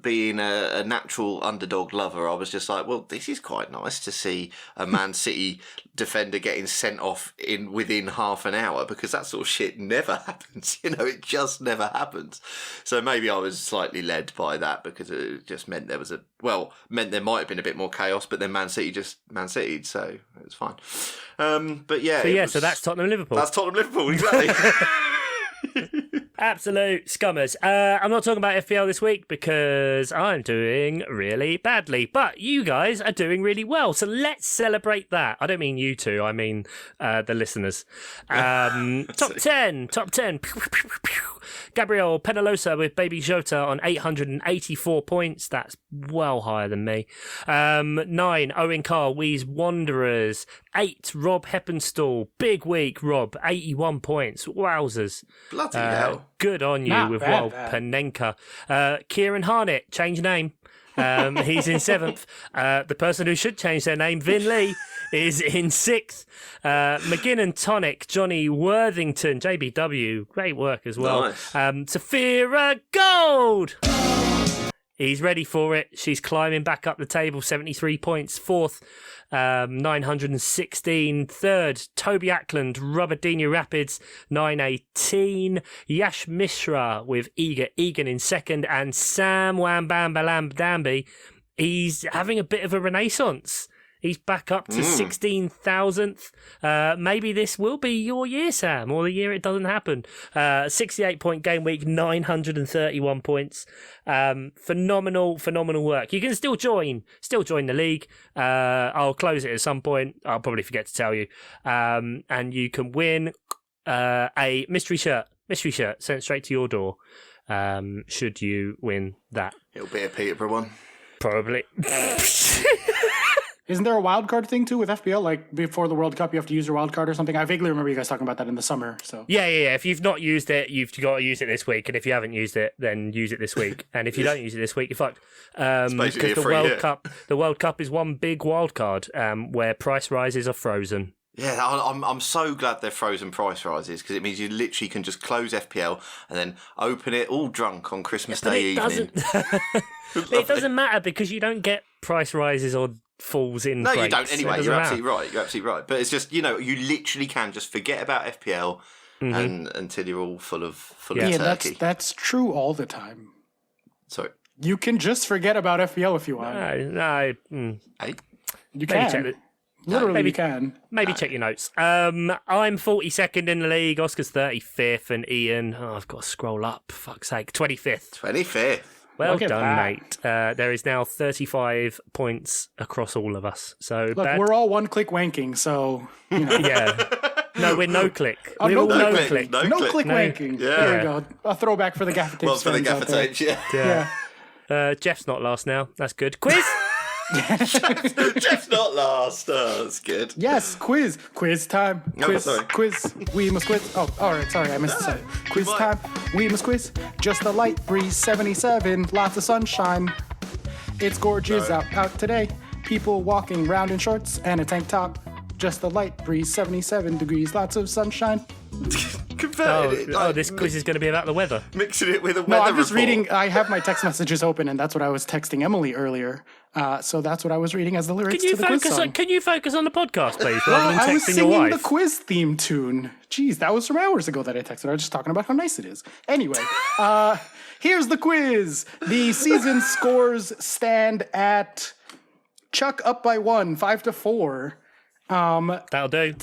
being a natural underdog lover, I was just like, well, this is quite nice to see a Man City defender getting sent off within half an hour, because that sort of shit never happens. It just never happens. So maybe I was slightly led by that, because it just meant there might have been a bit more chaos, but then Man City just Man City'd, so it was fine. But yeah. So that's Tottenham Liverpool. That's Tottenham Liverpool, exactly. Absolute scummers. I'm not talking about FPL this week because I'm doing really badly, but you guys are doing really well. So let's celebrate that. I don't mean you two, I mean the listeners. Top 10. Gabriel Penalosa with Baby Jota on 884 points. That's well higher than me. 9, Owen Carl, Wees Wanderers. 8, Rob Heppenstall. Big week, Rob. 81 points. Wowzers. Bloody hell. Good on you with Wild Panenka. Kieran Harnett, change name. He's in 7th. The person who should change their name, Vin Lee, is in 6th. McGinn and Tonic, Johnny Worthington, JBW, great work as well. Nice. Saphira Gold. He's ready for it. She's climbing back up the table, 73 points. 4th, 916. 3rd, Toby Ackland, Rubberdini Rapids, 918. Yash Mishra with Egan in 2nd. And Sam Wambambalam Damby, he's having a bit of a renaissance. He's back up to 16,000th. Maybe this will be your year, Sam, or the year it doesn't happen. 68-point game week, 931 points. Phenomenal work. You can still join the league. I'll close it at some point. I'll probably forget to tell you. And you can win a mystery shirt sent straight to your door. Should you win that? It'll be a Peterborough one. Probably. Isn't there a wild card thing too with FPL? Like before the World Cup, you have to use your wild card or something. I vaguely remember you guys talking about that in the summer. So yeah. If you've not used it, you've got to use it this week. And if you haven't used it, then use it this week. And if you don't use it this week, you're fucked. Because the World Cup is one big wild card where price rises are frozen. Yeah, I'm so glad they're frozen price rises, because it means you literally can just close FPL and then open it all drunk on Christmas Day evening. It doesn't matter because you don't get price rises or falls in. No, breaks, you don't anyway. So You're absolutely right. But it's just, you literally can just forget about FPL and until you're all full of turkey. That's true all the time. Sorry. You can just forget about FPL if you want. No. Hey? You can. Literally, you can. Maybe check your notes. I'm 42nd in the league. Oscar's 35th, and Ian, I've got to scroll up. Fuck's sake, 25th. 25th. Well done, mate. There is now 35 points across all of us. So we're all one click wanking. So yeah. No, we're no click. We're all no click. No click wanking. Yeah. There we go. A throwback for the gaffer tapes. Well, for the gaffer tapes, yeah. Jeff's not last now. That's good. Quiz. Jeff's not last. Oh, that's good. Yes, quiz time. Quiz. We must quiz. Oh, all right. Sorry, I missed it. Quiz time. We must quiz. Just a light breeze, 77. Lots of sunshine. It's gorgeous out today. People walking round in shorts and a tank top. Just a light breeze, 77 degrees. Lots of sunshine. This quiz is going to be about the weather. Mixing it with a weather No, I'm just report. reading. I have my text messages open, and that's what I was texting Emily earlier. So that's what I was reading as the lyrics to the quiz song. Can you focus on the podcast, please, rather than I was texting singing your wife? the quiz theme tune. Jeez, that was from hours ago that I texted. I was just talking about how nice it is. Anyway, here's the quiz. The season scores stand at Chuck up by 1, 5-4. That'll do.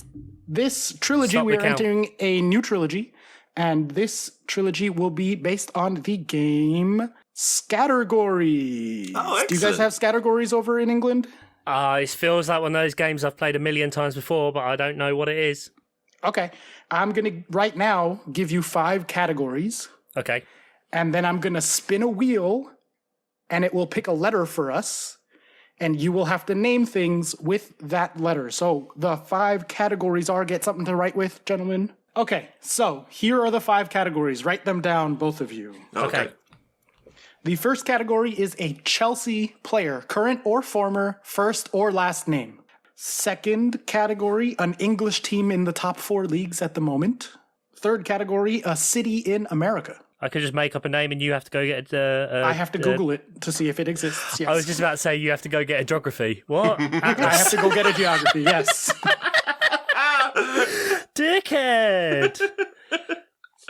This trilogy, we are entering a new trilogy, and this trilogy will be based on the game Scattergories. Oh, excellent. Do you guys have Scattergories over in England? It feels like one of those games I've played a million times before, but I don't know what it is. Okay. I'm going to, right now, give you 5 categories. Okay. And then I'm going to spin a wheel, and it will pick a letter for us. and you will have to name things with that letter. So the 5 categories are, get something to write with, gentlemen. Okay, so here are the 5 categories. Write them down, both of you. Okay. The first category is a Chelsea player, current or former, first or last name. Second category, an English team in the top 4 leagues at the moment. Third category, a city in America. I could just make up a name and you have to go get I have to Google it to see if it exists. Yes. I was just about to say you have to go get a geography. What? I have to go get a geography, yes. Dickhead!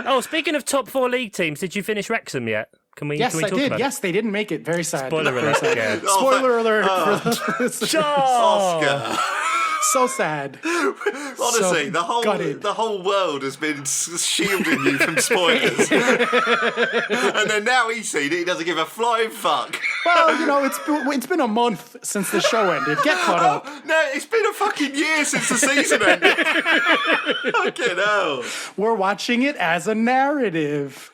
Oh, speaking of top 4 league teams, did you finish Wrexham yet? Can we Yes, talk I did. about Yes, they didn't make it. Very sad. Spoiler Very alert. sad. Yeah. Spoiler alert for this. Oscar. So sad. Honestly, So gutted. the whole world has been shielding you from spoilers. And then now he's seen it, he doesn't give a flying fuck. Well, you know, it's been a month since the show ended. Get caught up. No, it's been a fucking year since the season ended. Fucking hell. We're watching it as a narrative.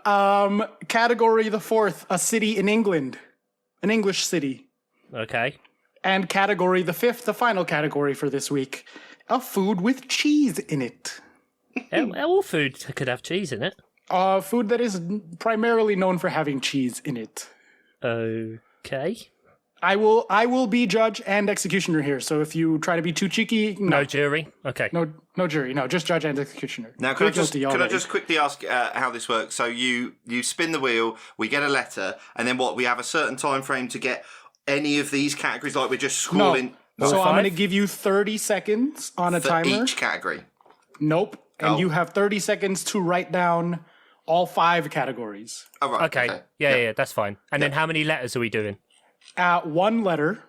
Category the 4th, a city in England. An English city. Okay. And category the 5th, the final category for this week, a food with cheese in it. All food could have cheese in it. Food that is primarily known for having cheese in it. Okay. I will be judge and executioner here. So if you try to be too cheeky, No jury. Okay. no jury, no, just judge and executioner. Now, can I just quickly ask how this works? So you spin the wheel, we get a letter, and then what? We have a certain time frame to get any of these categories, like we're just scrolling. No. So I'm 5? going to give you 30 seconds on a For timer. each category. Nope. And Oh. you have 30 seconds to write down all 5 categories. Oh, right. Okay. Yeah, that's fine. And then how many letters are we doing? 1 letter.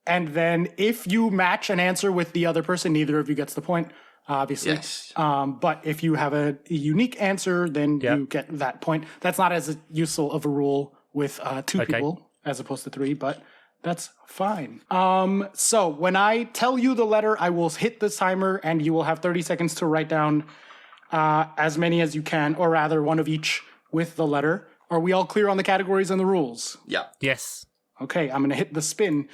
And then if you match an answer with the other person, neither of you gets the point, obviously. Yes. But if you have a unique answer, then you get that point. That's not as useful of a rule with 2 people as opposed to 3, but that's fine. So when I tell you the letter, I will hit the timer and you will have 30 seconds to write down as many as you can, or rather one of each with the letter. Are we all clear on the categories and the rules? Yeah. Yes. Okay, I'm gonna hit the spin.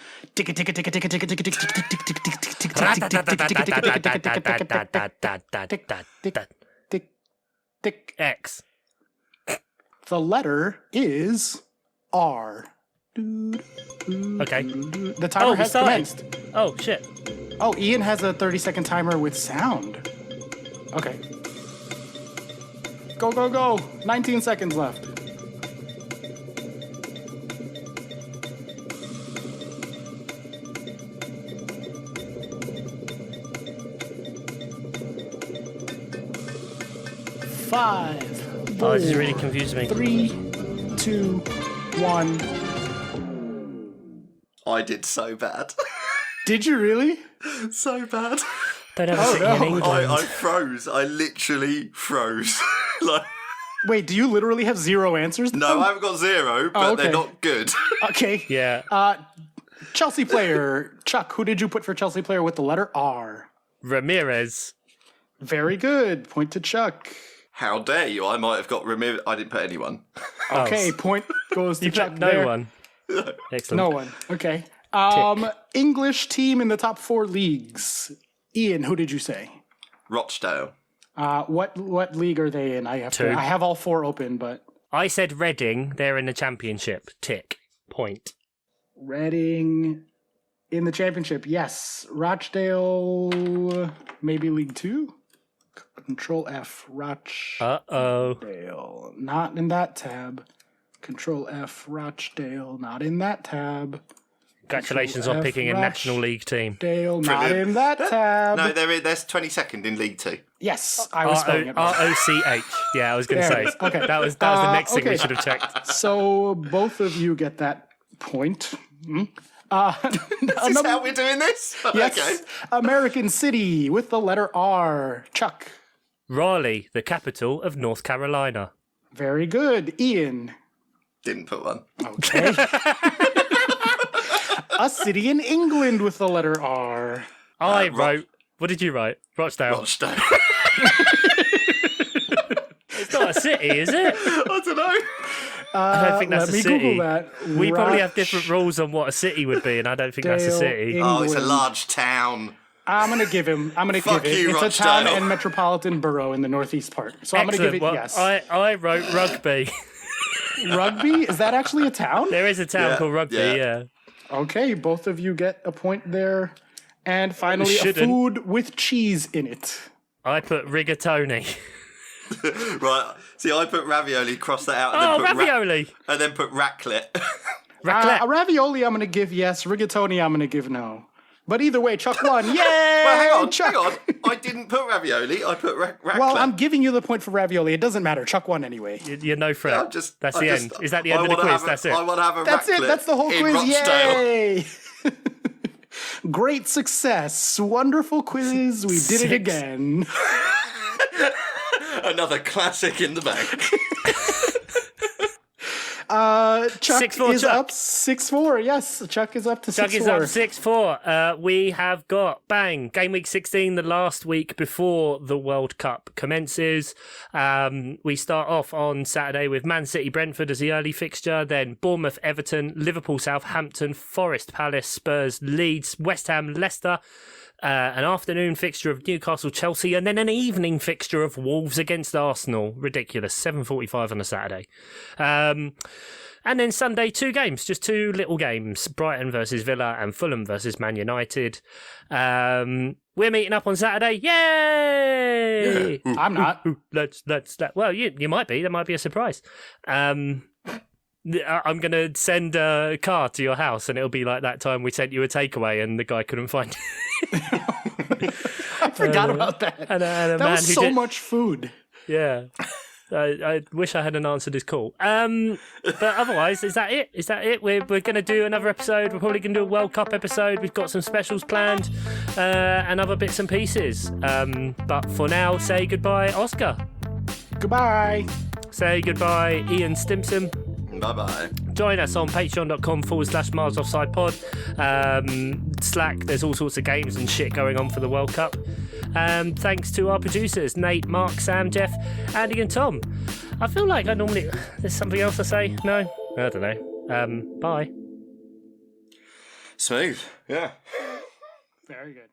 X. The letter is R. Okay. The timer has started. commenced. Oh, shit. Oh, Ian has a 30-second timer with sound. Okay. Go, go, go. 19 seconds left. Five. Oh, this is really confusing me. 3, 2, 1. I did so bad. Did you really? So bad. Don't have a city in England. I froze. I literally froze. Like, Wait, do you literally have 0 answers? no, I haven't got 0, but okay. they're not good. Okay. Yeah. Chelsea player. Chuck, who did you put for Chelsea player with the letter R? Ramirez. Very good. Point to Chuck. How dare you? I might have got removed. I didn't put anyone. Okay, point goes to You Chuck put no there. one. Excellent. No one. Okay. English team in the top 4 leagues. Ian, who did you say? Rochdale. What league are they in? I have all 4 open, but I said Reading. They're in the championship. Tick. Point. Reading in the championship. Yes. Rochdale, maybe League 2. Control F. Rochdale. Uh-oh. Not in that tab. Control F. Rochdale. Not in that tab. Congratulations Control on F, picking a national league team. Dale. Not Brilliant. in that tab. No, there's 22nd in League 2. Yes, I was spelling it right. R-O-C-H. Yeah, I was going to There say. it is. Okay. That was the next thing we okay. should have checked. So both of you get that point. Is this how we're doing this? Yes. Okay. American City with the letter R. Chuck. Raleigh, the capital of North Carolina. Very good. Ian. Didn't put one. Okay. A city in England with the letter R. I wrote... What did you write? Rochdale. Rochdale. It's not a city, is it? I don't know. I don't think that's let a me city. Google that. We probably have different rules on what a city would be, and I don't think that's a city. Oh, it's a England. large town. I'm gonna give him. Fuck you, It's a town Rochdale. and metropolitan borough in the northeast part. So I'm gonna give it Well, yes. I wrote rugby. Rugby? Is that actually a town? There is a town Yeah, called Rugby, yeah. yeah. Okay, both of you get a point there. And finally, a Shouldn't. food with cheese in it. I put rigatoni. Right. See, I put ravioli, cross that out, and Oh, then put ravioli! and then put raclette. Raclette. A ravioli, I'm gonna give yes. Rigatoni, I'm gonna give no. But either way, Chuck won. Yay! Well, Chuck. hang on. I didn't put ravioli. I put raclette. Well, I'm giving you the point for ravioli. It doesn't matter. Chuck won anyway. You're no threat. That's the end. Is that the end of the quiz? That's it. I want to have a That's it. raclette That's the whole in quiz. Rochdale. Yay! Great success. Wonderful quiz. We did it 6. again. Another classic in the bank. Chuck 6-4, is Chuck. up 6-4. Yes, Chuck is up to 6-4. Chuck is up 6-4. We have got, bang, game week 16, the last week before the World Cup commences. We start off on Saturday with Man City Brentford as the early fixture, then Bournemouth Everton, Liverpool Southampton, Forest Palace, Spurs Leeds, West Ham Leicester. An afternoon fixture of Newcastle Chelsea, and then an evening fixture of Wolves against Arsenal. Ridiculous. 7:45 on a Saturday. And then Sunday, 2 games, just 2 little games. Brighton versus Villa and Fulham versus Man United. We're meeting up on Saturday. Yay! I'm not. Let's. Well, you might be. There might be a surprise. I'm going to send a car to your house, and it'll be like that time we sent you a takeaway and the guy couldn't find it. I forgot about that. And a That man was who so did- much food. Yeah. I wish I hadn't answered his call. But otherwise, is that it? Is that it? We're going to do another episode. We're probably going to do a World Cup episode. We've got some specials planned and other bits and pieces. But for now, say goodbye, Oscar. Goodbye. Say goodbye, Ian Stimson. Bye-bye. Join us on patreon.com/Miles Offside Pod. Slack, there's all sorts of games and shit going on for the World Cup. Thanks to our producers, Nate, Mark, Sam, Jeff, Andy and Tom. I feel like I normally... There's something else to say? No? I don't know. Bye. Smooth. Yeah. Very good.